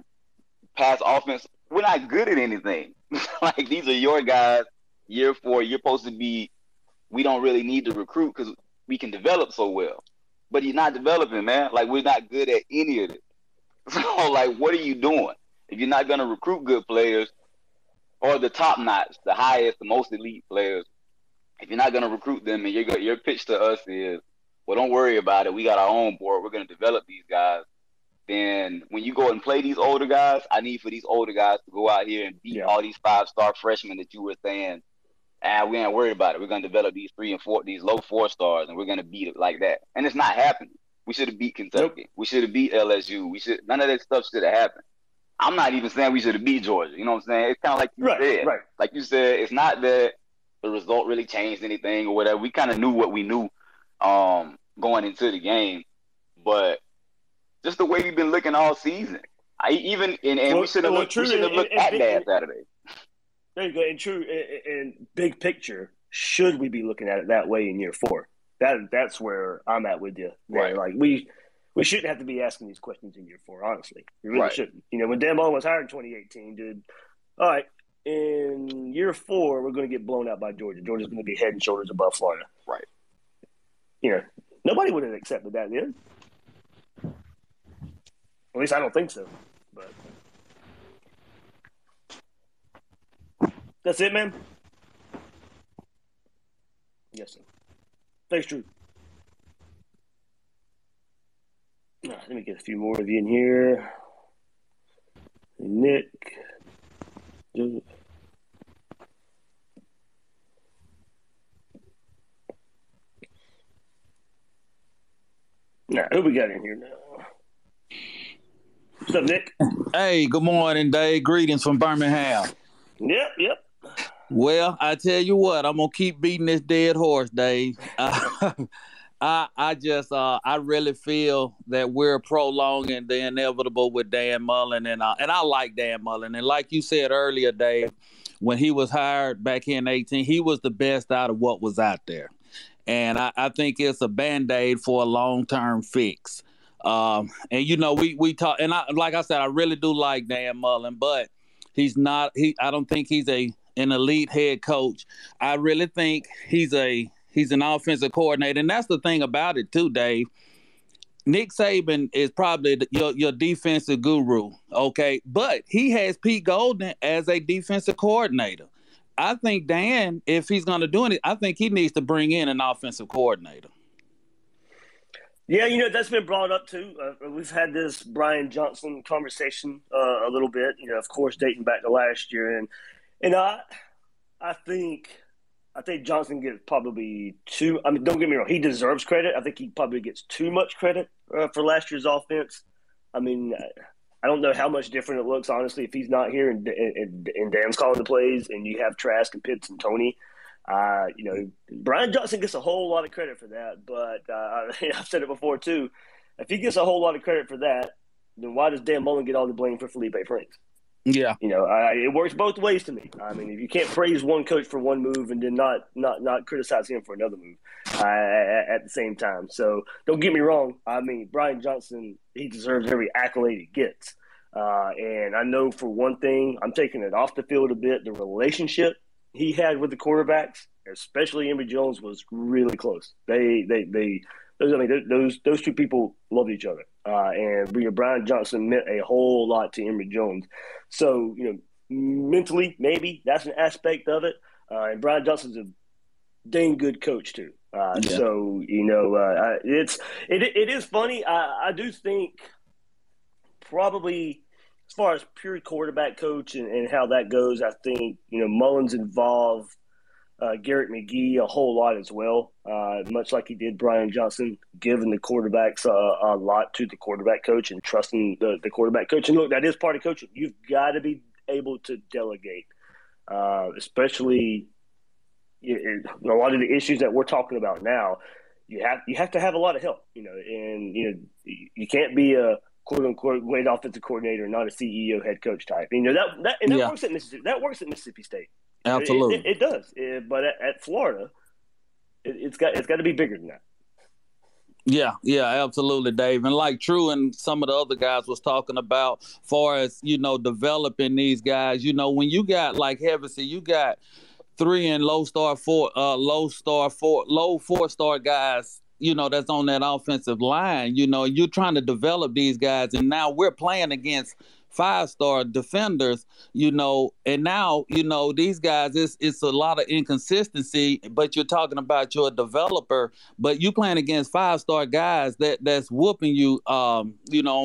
pass offense. We're not good at anything. Like, these are your guys. Year 4, you're supposed to be. We don't really need to recruit because we can develop so well. But you're not developing, man. Like, we're not good at any of it. So, like, what are you doing? If you're not going to recruit good players or the top notch, the highest, the most elite players, if you're not going to recruit them and your pitch to us is, well, don't worry about it. We got our own board. We're going to develop these guys. Then when you go and play these older guys, I need for these older guys to go out here and beat all these 5-star freshmen that you were saying, we ain't worried about it. We're going to develop these 3 and 4, these low 4-stars, and we're going to beat it like that. And it's not happening. We should have beat Kentucky. Nope. We should have beat LSU. None of that stuff should have happened. I'm not even saying we should have beat Georgia. You know what I'm saying? It's kind of like you said. Right. Like you said, it's not that the result really changed anything or whatever. We kind of knew what we knew going into the game. But just the way we've been looking all season. We should have looked at that Saturday. There you go. And true, in big picture, should we be looking at it that way in year 4? That's where I'm at with you. Right. Like, we shouldn't have to be asking these questions in year 4, honestly. We really shouldn't. You know, when Dan Mullen was hired in 2018, dude, all right, in year 4, we're going to get blown out by Georgia. Georgia's going to be head and shoulders above Florida. Right. You know, nobody would have accepted that then. At least I don't think so. But that's it, man. Yes, sir. Thanks, Drew. Let me get a few more of you in here. Nick. Joseph. Who we got in here now? What's up, Nick? Hey, good morning, Dave. Greetings from Birmingham. Yep. Well, I tell you what, I'm gonna keep beating this dead horse, Dave. I really feel that we're prolonging the inevitable with Dan Mullen, and I like Dan Mullen. And like you said earlier, Dave, when he was hired back in 2018, he was the best out of what was out there. And I think it's a Band-Aid for a long-term fix. And you know, we talk, and like I said, I really do like Dan Mullen, but he's not. I don't think he's an elite head coach. I really think he's an offensive coordinator, and that's the thing about it too, Dave. Nick Saban is probably your defensive guru, okay? But he has Pete Golden as a defensive coordinator. I think Dan, if he's going to do it, I think he needs to bring in an offensive coordinator. Yeah, you know, that's been brought up too. We've had this Brian Johnson conversation a little bit, you know, of course, dating back to last year. And I think Johnson gets probably too – I mean, don't get me wrong. He deserves credit. I think he probably gets too much credit for last year's offense. I mean, I don't know how much different it looks, honestly, if he's not here and Dan's calling the plays and you have Trask and Pitts and Tony. You know, Brian Johnson gets a whole lot of credit for that. But I've said it before, too. If he gets a whole lot of credit for that, then why does Dan Mullen get all the blame for Felipe Franks? Yeah, you know, it works both ways to me. I mean, if you can't praise one coach for one move and then not criticize him for another move at the same time. So don't get me wrong. I mean, Brian Johnson, he deserves every accolade he gets. And I know for one thing, I'm taking it off the field a bit. The relationship he had with the quarterbacks, especially Emory Jones, was really close. Those two people loved each other. And Brian Johnson meant a whole lot to Emory Jones. So, you know, mentally, maybe that's an aspect of it. And Brian Johnson's a dang good coach too. So, you know, it is funny. I do think probably as far as pure quarterback coach and how that goes, I think, you know, Mullen's involved Garrett McGee a whole lot as well, much like he did Brian Johnson, giving the quarterbacks a lot to the quarterback coach and trusting the quarterback coach. And look, that is part of coaching. You've got to be able to delegate, especially in a lot of the issues that we're talking about now. You have to have a lot of help, you know, and you know you can't be a quote unquote great offensive coordinator, not a CEO head coach type. You know that works at Mississippi. That works at Mississippi State. Absolutely, it does. But at Florida, it's got to be bigger than that. Yeah, absolutely, Dave. And like True and some of the other guys was talking about, far as developing these guys. When you got like Hevesy, you got three and low 4-star guys, that's on that offensive line. You're trying to develop these guys, and now we're playing against 5-star defenders, and now, these guys, it's a lot of inconsistency, but you're talking about you're a developer, but you playing against 5-star guys that's whooping you, on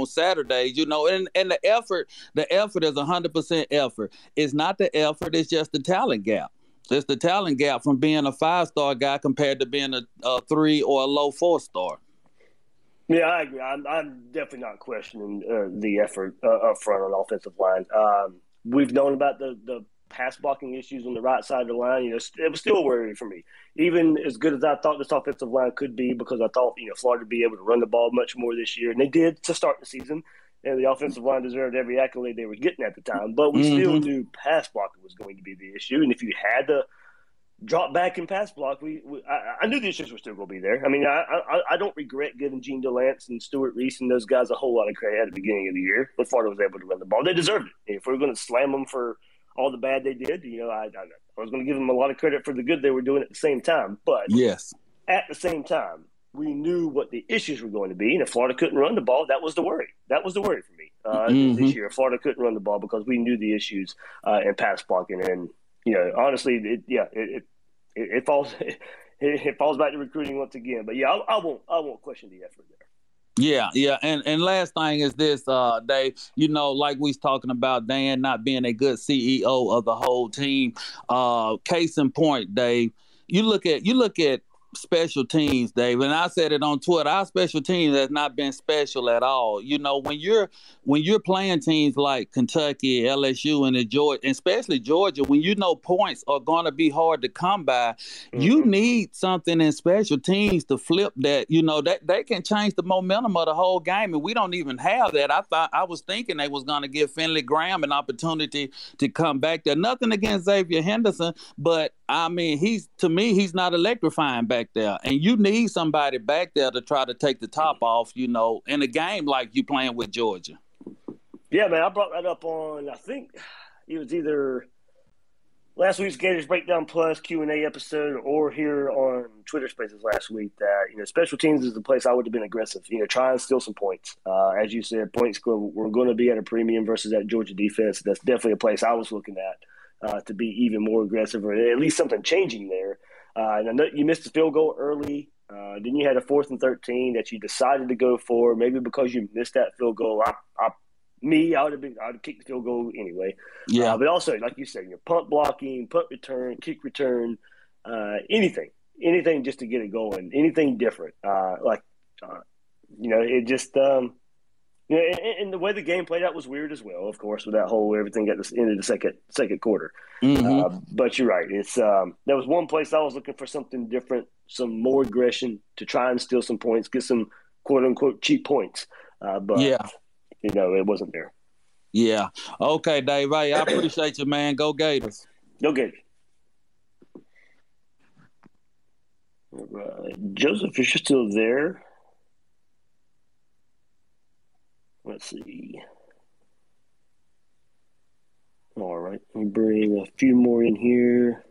Saturdays, and the effort is 100% effort. It's not the effort, it's just the talent gap. It's the talent gap from being a 5-star guy compared to being a 3 or a low 4-star. Yeah, I agree. I'm definitely not questioning the effort up front on the offensive line. We've known about the pass blocking issues on the right side of the line. It was still worrying for me. Even as good as I thought this offensive line could be, because I thought Florida would be able to run the ball much more this year, and they did to start the season. And the offensive line deserved every accolade they were getting at the time. But we still knew pass blocking was going to be the issue. And if you had to drop back in pass block, I knew the issues were still going to be there. I mean, I don't regret giving Gene Delance and Stuart Reese and those guys a whole lot of credit at the beginning of the year when Florida was able to run the ball. They deserved it. If we were going to slam them for all the bad they did, I was going to give them a lot of credit for the good they were doing at the same time. But yes, at the same time, we knew what the issues were going to be, and if Florida couldn't run the ball, that was the worry. That was the worry for me this year. If Florida couldn't run the ball because we knew the issues in pass blocking, and honestly, it falls back to recruiting once again. But yeah, I won't question the effort there. Yeah, and last thing is this, Dave. Like we was talking about Dan not being a good CEO of the whole team. Case in point, Dave. You look at special teams, Dave, and I said it on Twitter. Our special teams has not been special at all. When you're playing teams like Kentucky, LSU, and Georgia, and especially Georgia, when points are going to be hard to come by, you need something in special teams to flip that. That they can change the momentum of the whole game, and we don't even have that. I was thinking they was going to give Finley Graham an opportunity to come back there. Nothing against Xavier Henderson, but I mean, he's not electrifying back there, and you need somebody back there to try to take the top off, in a game like you playing with Georgia. Yeah, man, I brought that up on, I think it was either last week's Gators Breakdown Plus Q&A episode or here on Twitter Spaces last week that, special teams is the place I would have been aggressive, try and steal some points. As you said, points were going to be at a premium versus that Georgia defense. That's definitely a place I was looking at. To be even more aggressive, or at least something changing there. And I know you missed the field goal early. Then you had a 4th and 13 that you decided to go for. Maybe because you missed that field goal, I would have kicked the field goal anyway. Yeah. But also, like you said, punt blocking, punt return, kick return, anything just to get it going, anything different. It just. And the way the game played out was weird as well, of course, with that whole everything at the end of the second quarter. But you're right. It's there was one place I was looking for something different, some more aggression to try and steal some points, get some quote unquote cheap points. But it wasn't there. Yeah. Okay, Dave. Hey, I appreciate you, man. Go Gators. Go Gators. All right. Joseph, if you're still there. Let's see. All right, let me bring a few more in here.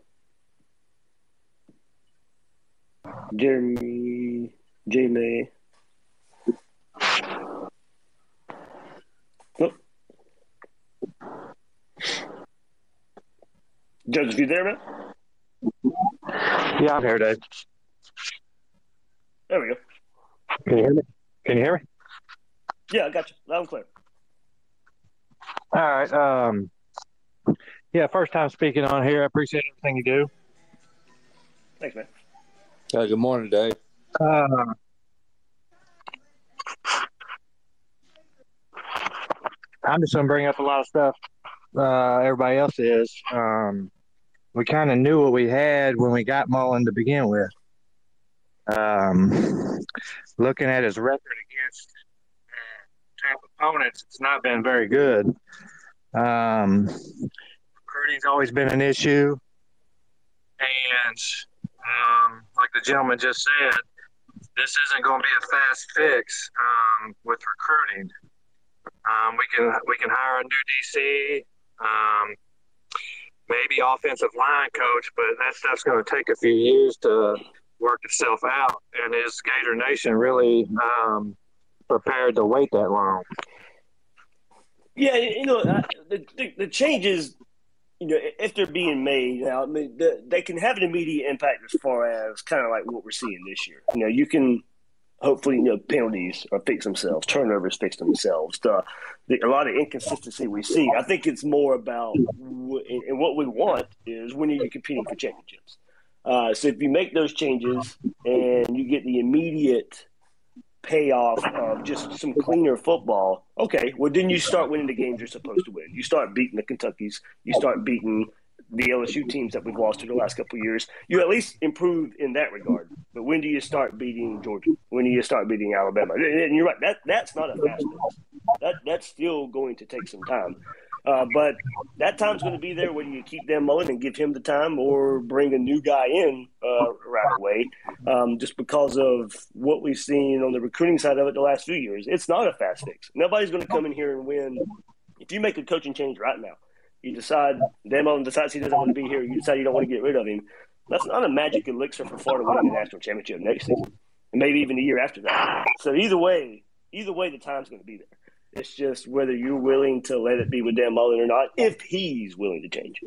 Jeremy, J-May. Oh. Joseph, you there, man? Yeah, I'm here, Dave. There we go. Can you hear me? Can you hear me? Yeah, I got you. Loud and clear. All right. Yeah, first time speaking on here. I appreciate everything you do. Thanks, man. Good morning, Dave. I'm just going to bring up a lot of stuff everybody else is. We kind of knew what we had when we got Mullen to begin with. Looking at his record against top opponents, it's not been very good. Recruiting's always been an issue. And like the gentleman just said, this isn't going to be a fast fix with recruiting. We can hire a new DC, maybe offensive line coach, but that stuff's going to take a few years to work itself out. And is Gator Nation really prepared to wait that long? Yeah, the changes, if they're being made now, I mean, they can have an immediate impact as far as kind of like what we're seeing this year. You can hopefully, penalties or fix themselves, turnovers fix themselves. A lot of inconsistency we see. I think it's more about, and what we want is when you're competing for championships. So if you make those changes and you get the immediate payoff of just some cleaner football, okay, well, then you start winning the games you're supposed to win. You start beating the Kentuckys. You start beating the LSU teams that we've lost to the last couple of years. You at least improve in that regard. But when do you start beating Georgia? When do you start beating Alabama? And you're right, that's not a fast fix. That's still going to take some time. But that time's going to be there, whether you keep Dan Mullen and give him the time or bring a new guy in right away, just because of what we've seen on the recruiting side of it the last few years. It's not a fast fix. Nobody's going to come in here and win. If you make a coaching change right now, you decide Dan Mullen decides he doesn't want to be here, you decide you don't want to get rid of him, that's not a magic elixir for Florida winning the national championship next season, and maybe even the year after that. So either way, the time's going to be there. It's just whether you're willing to let it be with Dan Mullen or not, if he's willing to change.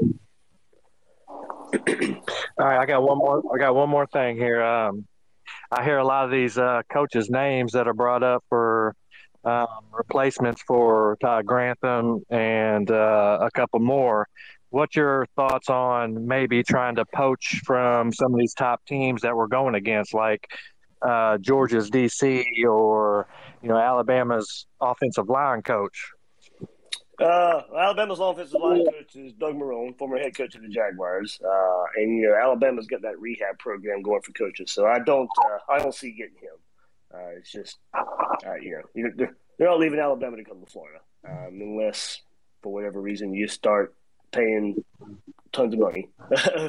All right, I got one more thing here. I hear a lot of these coaches' names that are brought up for replacements for Todd Grantham and a couple more. What's your thoughts on maybe trying to poach from some of these top teams that we're going against, like Georgia's DC or Alabama's offensive line coach? Alabama's offensive line coach is Doug Marrone, former head coach of the Jaguars, and Alabama's got that rehab program going for coaches. So I don't see getting him. It's just they're not leaving Alabama to come to Florida unless for whatever reason you start paying tons of money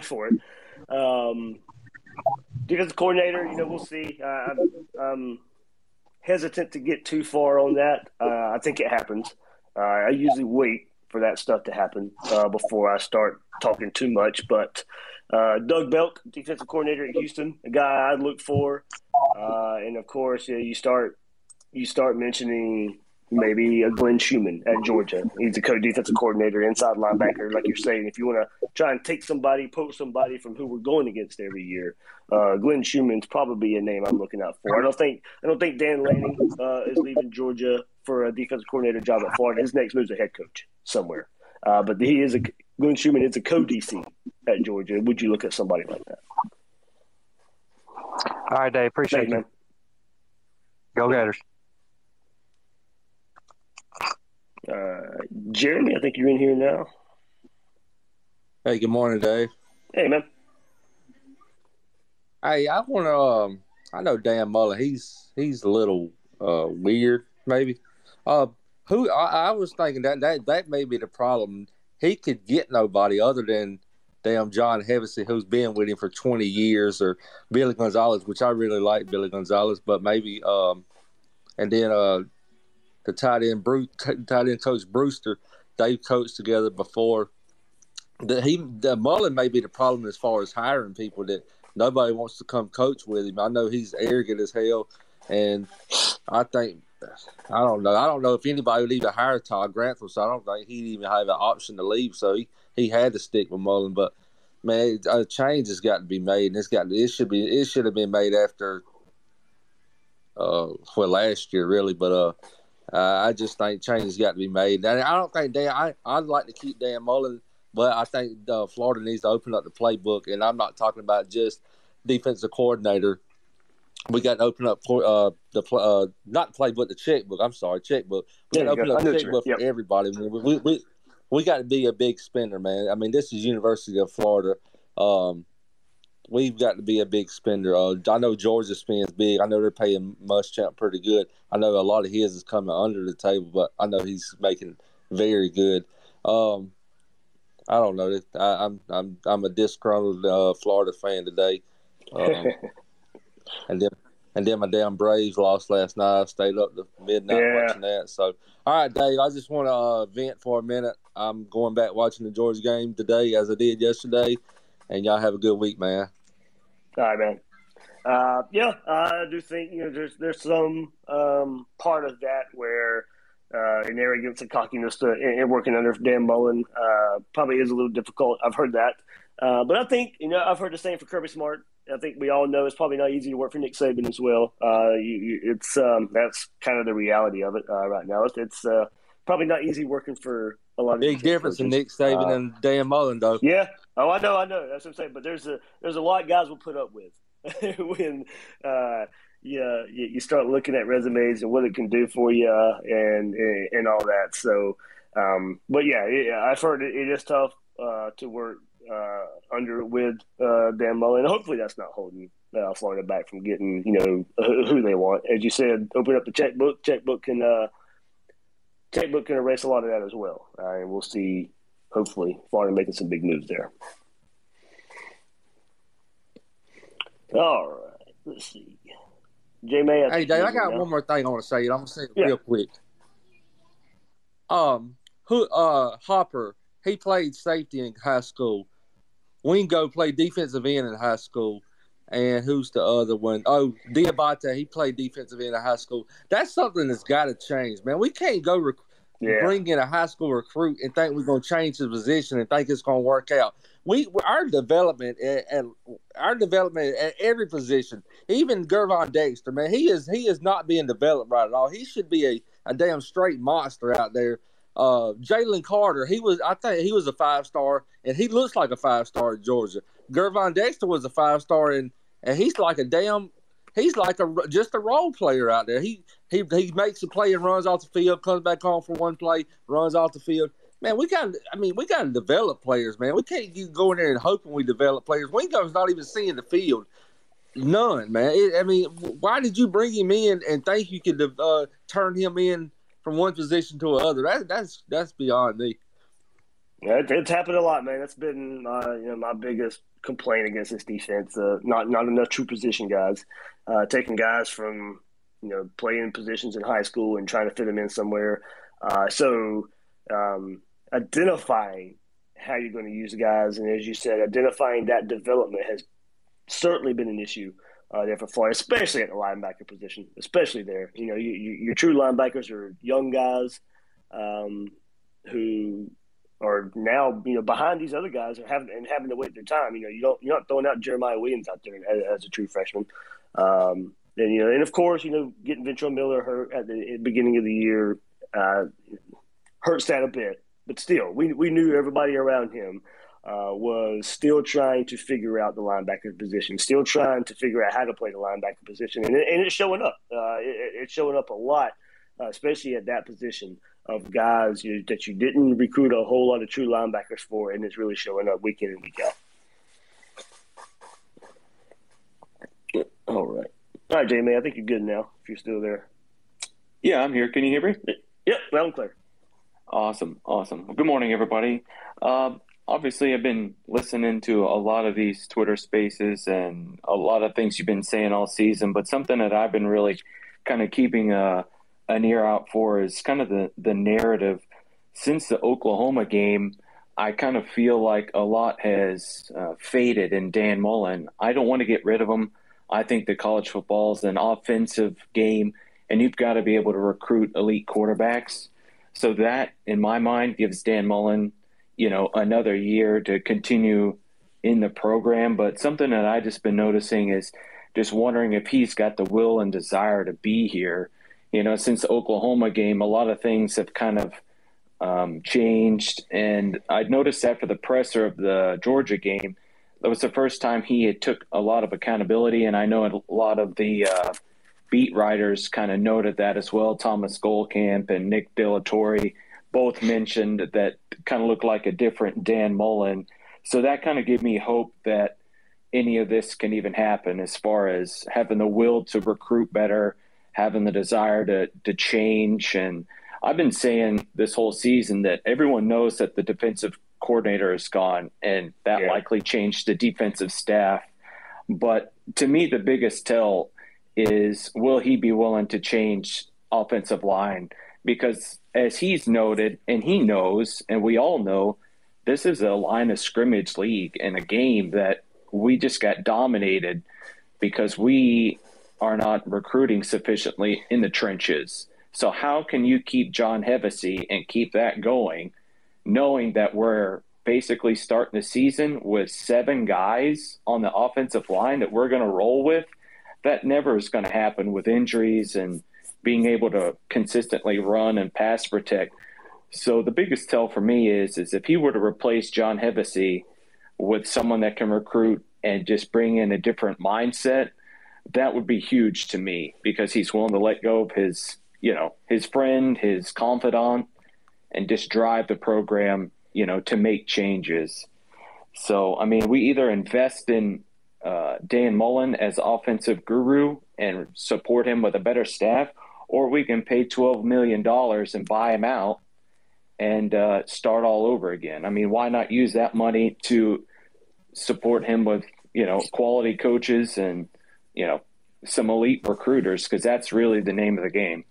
for it. Defensive coordinator, we'll see. I'm hesitant to get too far on that. I think it happens. I usually wait for that stuff to happen before I start talking too much. But Doug Belk, defensive coordinator at Houston, a guy I'd look for. And, of course, you start mentioning maybe a Glenn Schumann at Georgia. He's a co-defensive coordinator, inside linebacker, like you're saying. If you want to try and take somebody, poach somebody from who we're going against every year, Glenn Schumann's probably a name I'm looking out for. I don't think Dan Lanning is leaving Georgia for a defensive coordinator job at Florida. His next move's a head coach somewhere. But Glenn Schumann is a co-DC at Georgia. Would you look at somebody like that? All right, Dave. Appreciate you. Man. Go Gators. Jeremy, I think you're in here now. Hey, good morning, Dave. Hey, man. Hey, I want to. I know Dan Mullen. He's a little weird, maybe. I was thinking that may be the problem. He could get nobody other than damn John Hevesy, who's been with him for 20 years, or Billy Gonzalez, which I really like Billy Gonzalez, but maybe and then the tight end coach Brewster, they've coached together before. The Mullen may be the problem as far as hiring people, that nobody wants to come coach with him. I know he's arrogant as hell, and I don't know if anybody would even hire Todd Grantham, so I don't think he'd even have an option to leave. So he had to stick with Mullen. But man, a change has got to be made, and it should have been made after last year really, but I just think change has got to be made. And I don't think I'd like to keep Dan Mullen, but I think Florida needs to open up the playbook, and I'm not talking about just defensive coordinator. We got to open up not the playbook, the checkbook. I'm sorry, checkbook. We got to open up the checkbook for everybody. We got to be a big spender, man. I mean, this is University of Florida. We've got to be a big spender. I know Georgia spends big. I know they're paying Muschamp pretty good. I know a lot of his is coming under the table, but I know he's making very good. I don't know. I'm a disgruntled Florida fan today. And And then my damn Braves lost last night. I stayed up to midnight watching that. So, all right, Dave, I just want to vent for a minute. I'm going back watching the Georgia game today as I did yesterday. And y'all have a good week, man. All right, man. I do think there's some part of that where an arrogance and cockiness in working under Dan Mullen probably is a little difficult. I've heard that, but I think I've heard the same for Kirby Smart. I think we all know it's probably not easy to work for Nick Saban as well. It's that's kind of the reality of it right now. It's probably not easy working for a lot of big difference in Nick Saban and Dan Mullen, though. Yeah. Oh, I know. That's what I'm saying. But there's a lot guys will put up with when you start looking at resumes and what it can do for you and all that. So, but I've heard it is tough to work under with Dan Mullen. Hopefully, that's not holding Florida back from getting who they want. As you said, open up the checkbook. Checkbook can erase a lot of that as well. And we'll see. Hopefully, Florida making some big moves there. All right, let's see. J-May. Hey, Dave, I got one more thing I want to say. I'm going to say it real quick. Hopper, he played safety in high school. Wingo played defensive end in high school. And who's the other one? Oh, Diabate, he played defensive end in high school. That's something that's got to change, man. We can't go bring in a high school recruit and think we're going to change his position and think it's going to work out. Our development at every position, even Gervon Dexter, man, he is not being developed right at all. He should be a damn straight monster out there. Jalen Carter, I think he was a 5-star, and he looks like a 5-star at Georgia. Gervon Dexter was a 5-star, and he's like just a role player out there. He makes a play and runs off the field, comes back home for one play, runs off the field. Man, we got to develop players, man. We can't go in there and hoping we develop players. Wingo's not even seeing the field. None, man. Why did you bring him in and think you could turn him in from one position to another? That's beyond me. Yeah, it's happened a lot, man. That's been my biggest complaint against this defense. Not enough true position guys. Taking guys from playing positions in high school and trying to fit them in somewhere. Identifying how you're going to use the guys, and as you said, identifying that development has certainly been an issue there for Florida, especially at the linebacker position. Especially there, your true linebackers are young guys who are now behind these other guys are having to wait their time. You're not throwing out Jeremiah Williams out there as a true freshman. And of course, getting Ventrell Miller hurt at the beginning of the year hurts that a bit. But still, we knew everybody around him was still trying to figure out the linebacker position, still trying to figure out how to play the linebacker position, and it's showing up. It's showing up a lot, especially at that position of guys that you didn't recruit a whole lot of true linebackers for, and it's really showing up week in and week out. All right, Jamie, I think you're good now, if you're still there. Yeah, I'm here. Can you hear me? Yep, loud and clear. Awesome. Good morning, everybody. Obviously, I've been listening to a lot of these Twitter spaces and a lot of things you've been saying all season, but something that I've been really kind of keeping an ear out for is kind of the narrative. Since the Oklahoma game, I kind of feel like a lot has faded in Dan Mullen. I don't want to get rid of him. I think that college football is an offensive game, and you've got to be able to recruit elite quarterbacks. So that, in my mind, gives Dan Mullen, another year to continue in the program. But something that I just been noticing is just wondering if he's got the will and desire to be here. Since the Oklahoma game, a lot of things have kind of changed. And I noticed after the presser of the Georgia game, that was the first time he had took a lot of accountability. And I know a lot of the beat writers kind of noted that as well. Thomas Goldkamp and Nick Delatorre both mentioned that kind of looked like a different Dan Mullen. So that kind of gave me hope that any of this can even happen as far as having the will to recruit better, having the desire to change. And I've been saying this whole season that everyone knows that the defensive coordinator is gone, and that likely changed the defensive staff. But to me, the biggest tell is will he be willing to change offensive line? Because as he's noted, and he knows, and we all know, this is a line of scrimmage league and a game that we just got dominated because we are not recruiting sufficiently in the trenches. So how can you keep John Hevesy and keep that going, knowing that we're basically starting the season with 7 guys on the offensive line that we're going to roll with? That never is going to happen with injuries and being able to consistently run and pass protect. So the biggest tell for me is if he were to replace John Hevesy with someone that can recruit and just bring in a different mindset, that would be huge to me, because he's willing to let go of his friend, his confidant, and just drive the program, to make changes. So, I mean, we either invest in Dan Mullen as offensive guru and support him with a better staff, or we can pay $12 million and buy him out and start all over again. I mean, why not use that money to support him with, quality coaches and, some elite recruiters, because that's really the name of the game.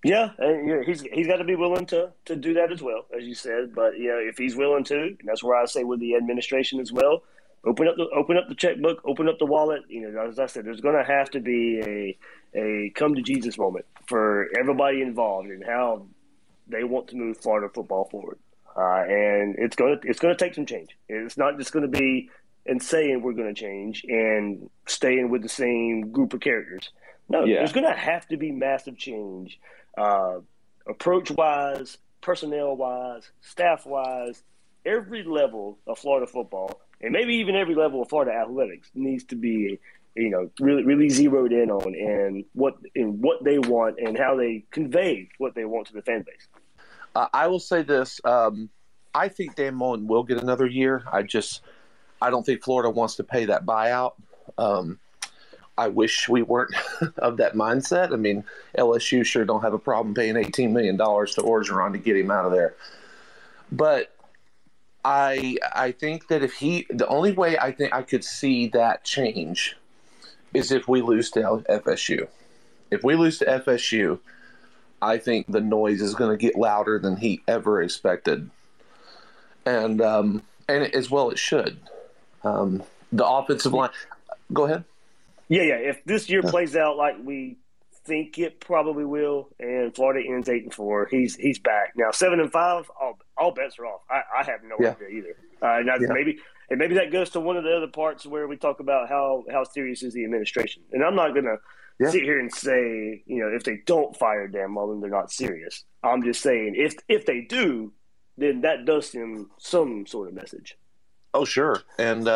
Yeah, and he's got to be willing to do that as well, as you said. But if he's willing to, and that's where I say with the administration as well, open up the checkbook, open up the wallet. As I said, there's going to have to be a come to Jesus moment for everybody involved in how they want to move Florida football forward, and it's going to take some change. It's not just going to be and saying we're going to change and staying with the same group of characters. No, There's going to have to be massive change, approach-wise, personnel-wise, staff-wise. Every level of Florida football, and maybe even every level of Florida athletics, needs to be, really, really zeroed in on and what they want and how they convey what they want to the fan base. I will say this: I think Dan Mullen will get another year. I don't think Florida wants to pay that buyout. I wish we weren't of that mindset. I mean, LSU sure don't have a problem paying $18 million to Orgeron to get him out of there. But I think that the only way I think I could see that change is if we lose to FSU. If we lose to FSU, I think the noise is going to get louder than he ever expected. And as well it should. The offensive line. Go ahead. Yeah. If this year plays out like we think it probably will, and Florida ends 8-4, he's back now. 7-5, all bets are off. I have no idea either. Maybe that goes to one of the other parts where we talk about how serious is the administration. And I'm not gonna sit here and say if they don't fire Dan Mullen, they're not serious. I'm just saying if they do, then that does send some sort of message. Oh, sure. And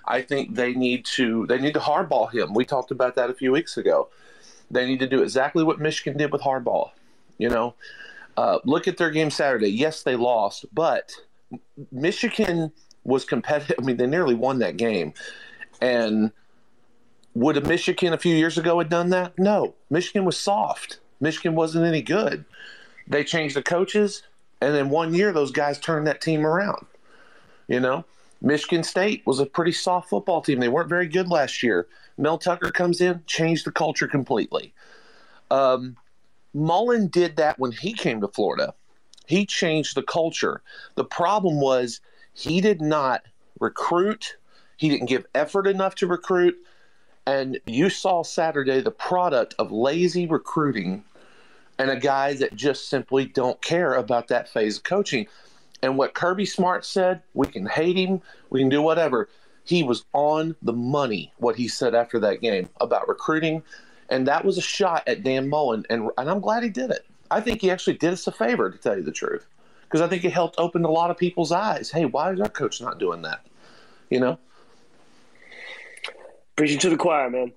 I think they need to hardball him. We talked about that a few weeks ago. They need to do exactly what Michigan did with Harbaugh. Look at their game Saturday. Yes, they lost, but Michigan was competitive. I mean, they nearly won that game. And would a Michigan a few years ago have done that? No. Michigan was soft. Michigan wasn't any good. They changed the coaches, and in 1 year, those guys turned that team around. Michigan State was a pretty soft football team. They weren't very good last year. Mel Tucker comes in, changed the culture completely. Mullen did that when he came to Florida. He changed the culture. The problem was he did not recruit. He didn't give effort enough to recruit. And you saw Saturday the product of lazy recruiting and a guy that just simply don't care about that phase of coaching. And what Kirby Smart said, we can hate him, we can do whatever. He was on the money, what he said after that game about recruiting. And that was a shot at Dan Mullen. And I'm glad he did it. I think he actually did us a favor, to tell you the truth. Because I think it helped open a lot of people's eyes. Hey, why is our coach not doing that? Preaching to the choir, man.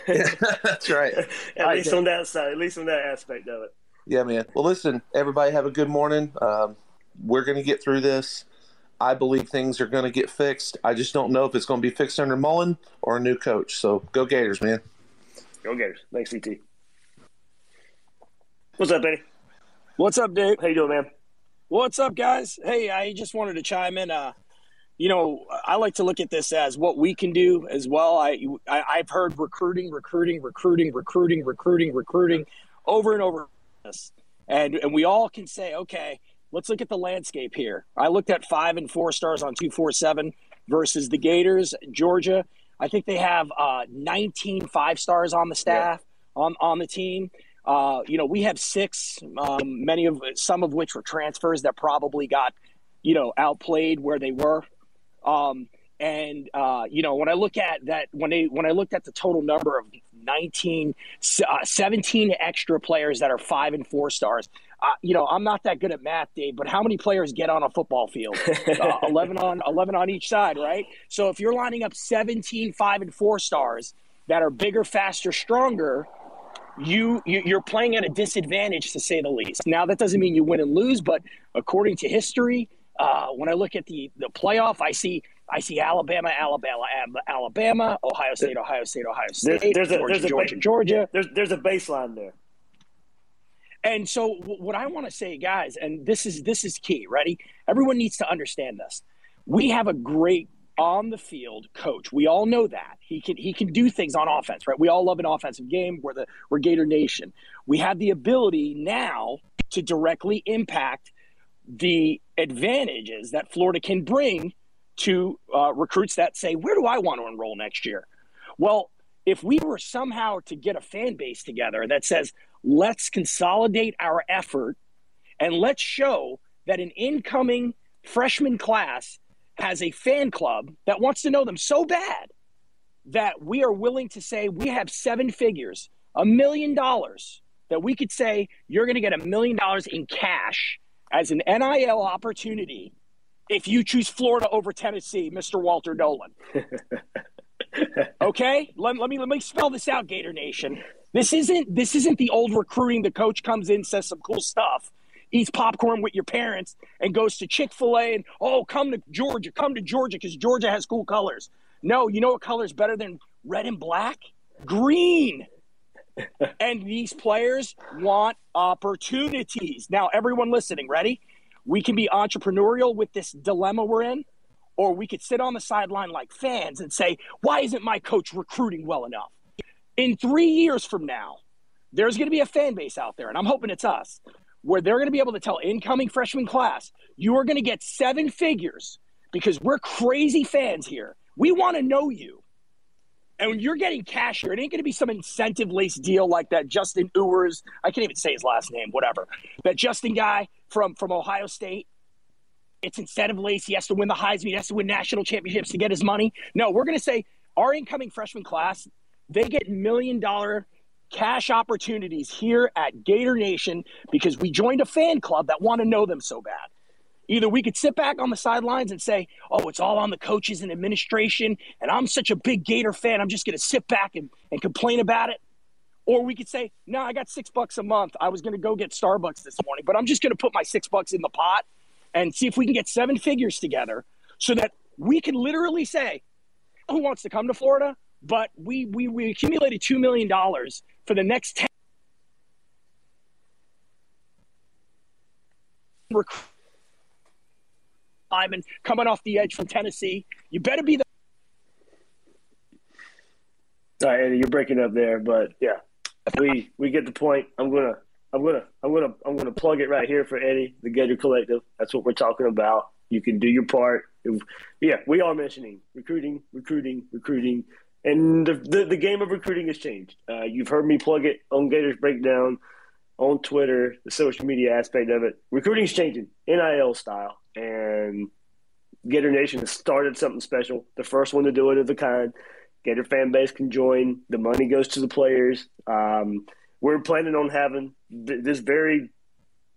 That's right. At least on that side, at least on that aspect of it. Yeah, man. Well, listen, everybody have a good morning. We're going to get through this. I believe things are going to get fixed. I just don't know if it's going to be fixed under Mullen or a new coach. So go Gators, man. Go Gators. Thanks, CT. What's up, Benny? What's up, Dave? How you doing, man? What's up, guys? Hey, I just wanted to chime in. I like to look at this as what we can do as well. I've heard recruiting over and over. And we all can say, okay, let's look at the landscape here. I looked at 5 and 4 stars on 247 versus the Gators, Georgia. I think they have 19 5-stars on the staff, on the team. We have 6, some of which were transfers that probably got, outplayed where they were. When I look at that, when I looked at the total number of 17 extra players that are 5 and 4 stars, I'm not that good at math, Dave, but how many players get on a football field? 11 on each side, right? So if you're lining up 17 5 and 4 stars that are bigger, faster, stronger, you're playing at a disadvantage, to say the least. Now, that doesn't mean you win and lose, but according to history, when I look at the playoff, I see Alabama, Ohio State, Georgia. There's a baseline there. And so what I want to say, guys, and this is key. Ready? Everyone needs to understand this. We have a great on the field coach. We all know that he can do things on offense, right? We all love an offensive game. We're Gator Nation. We have the ability now to directly impact the advantages that Florida can bring to recruits that say, where do I want to enroll next year? Well, if we were somehow to get a fan base together that says, let's consolidate our effort and let's show that an incoming freshman class has a fan club that wants to know them so bad that we are willing to say we have 7 figures, $1 million, that we could say you're going to get $1 million in cash as an NIL opportunity if you choose Florida over Tennessee, Mr. Walter Dolan. Okay? Let me spell this out, Gator Nation. This isn't the old recruiting. The coach comes in, says some cool stuff, eats popcorn with your parents, and goes to Chick-fil-A and, come to Georgia because Georgia has cool colors. No, you know what color is better than red and black? Green. And these players want opportunities. Now, everyone listening, ready? We can be entrepreneurial with this dilemma we're in, or we could sit on the sideline like fans and say, why isn't my coach recruiting well enough? In 3 years from now, there's going to be a fan base out there, and I'm hoping it's us, where they're going to be able to tell incoming freshman class, you are going to get 7 figures because we're crazy fans here. We want to know you. And when you're getting cash here, it ain't going to be some incentive-laced deal like that Justin Ewers, I can't even say his last name, whatever. That Justin guy from Ohio State, it's incentive-laced. He has to win the Heisman. He has to win national championships to get his money. No, we're going to say our incoming freshman class, they get $1 million cash opportunities here at Gator Nation because we joined a fan club that want to know them so bad. Either we could sit back on the sidelines and say, it's all on the coaches and administration, and I'm such a big Gator fan, I'm just going to sit back and complain about it. Or we could say, no, I got $6 a month. I was going to go get Starbucks this morning, but I'm just going to put my $6 in the pot and see if we can get 7 figures together so that we can literally say, who wants to come to Florida? But we accumulated $2 million for the next 10 recruits. And coming off the edge from Tennessee, you better be the. All right, Eddie, you're breaking up there, but yeah, we get the point. I'm gonna plug it right here for Eddie, the Gator Collective. That's what we're talking about. You can do your part. Yeah, we are mentioning recruiting, and the game of recruiting has changed. You've heard me plug it on Gators Breakdown, on Twitter, the social media aspect of it. Recruiting's changing, NIL style. And Gator Nation has started something special. The first one to do it of the kind. Gator fan base can join. The money goes to the players. We're planning on having this very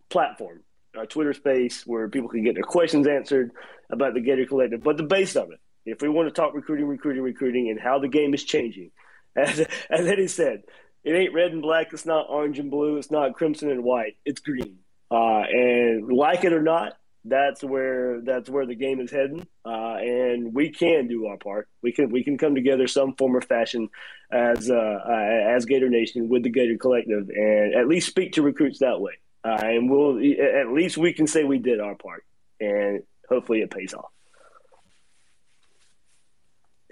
platform, our Twitter space, where people can get their questions answered about the Gator Collective. But the base of it, if we want to talk recruiting, and how the game is changing, as Eddie said, it ain't red and black. It's not orange and blue. It's not crimson and white. It's green. And like it or not, that's where the game is heading, and we can do our part. We can come together some form or fashion as Gator Nation with the Gator Collective, and at least speak to recruits that way. And at least we can say we did our part, and hopefully it pays off.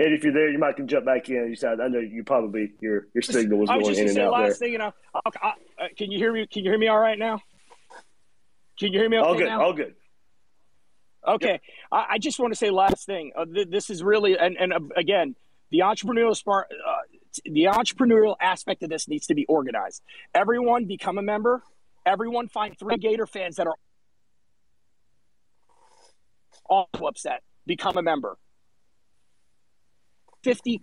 Ed, if you're there, you might can jump back in. I know you probably your signal was I was going just in gonna and say out last there. thing, can you hear me? Can you hear me all right now? Can you hear me okay all good, now? all good. Okay. Yep. I just want to say last thing. This is really and again, the entrepreneurial aspect of this needs to be organized. Everyone become a member. Everyone find 3 Gator fans that are all upset. Become a member. 50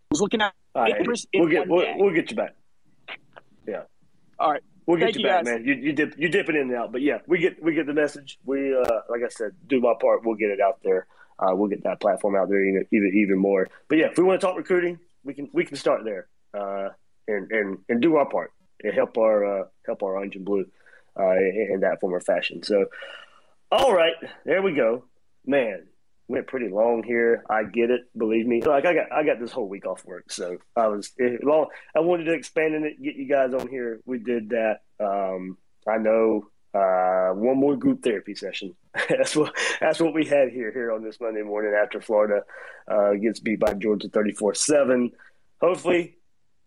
was looking at Gators in one day. We'll get you back. Yeah. All right. We'll get Thank you you, back, guys. man. You dipping in and out, but yeah, we get the message. We like I said, do my part. We'll get it out there. We'll get that platform out there even more. But yeah, if we want to talk recruiting, we can start there and do our part and help our orange and blue in that form or fashion. So, all right, there we go, man. Went pretty long here. I get it. Believe me. Like I got this whole week off work, so I wanted to expand on it, get you guys on here. We did that. I know one more group therapy session. that's what we had here on this Monday morning after Florida gets beat by Georgia 34-7. Hopefully,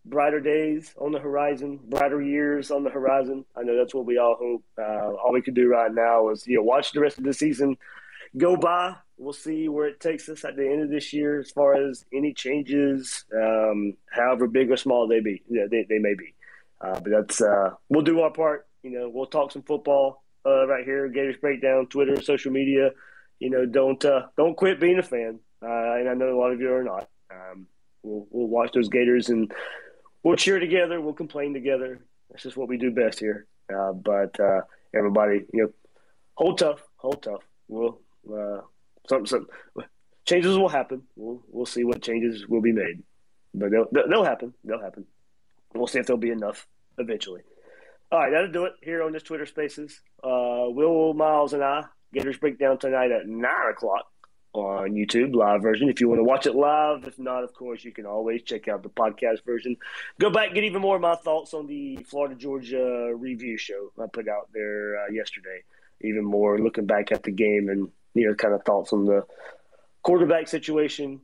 brighter days on the horizon, brighter years on the horizon. I know that's what we all hope. All we can do right now is watch the rest of the season go by. We'll see where it takes us at the end of this year as far as any changes, however big or small they be. They may be. But that's we'll do our part. We'll talk some football right here. Gators Breakdown, Twitter, social media. Don't quit being a fan. And I know a lot of you are not. We'll watch those Gators and we'll cheer together. We'll complain together. That's just what we do best here. But everybody, hold tough. We'll something changes will happen. We'll see what changes will be made, but they'll happen. We'll see if there'll be enough eventually. All right, that'll do it here on this Twitter Spaces. Will Miles and I, Gators Breakdown tonight at 9:00 on YouTube, live version. If you want to watch it live, if not, of course, you can always check out the podcast version. Go back and get even more of my thoughts on the Florida-Georgia review show I put out there yesterday. Even more looking back at the game and kind of thoughts on the quarterback situation,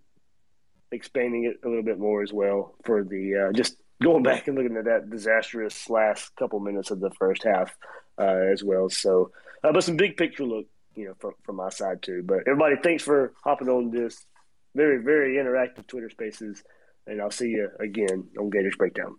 expanding it a little bit more as well for the just going back and looking at that disastrous last couple minutes of the first half as well. So, but some big picture look, from my side too. But everybody, thanks for hopping on this very, very interactive Twitter Spaces, and I'll see you again on Gators Breakdown.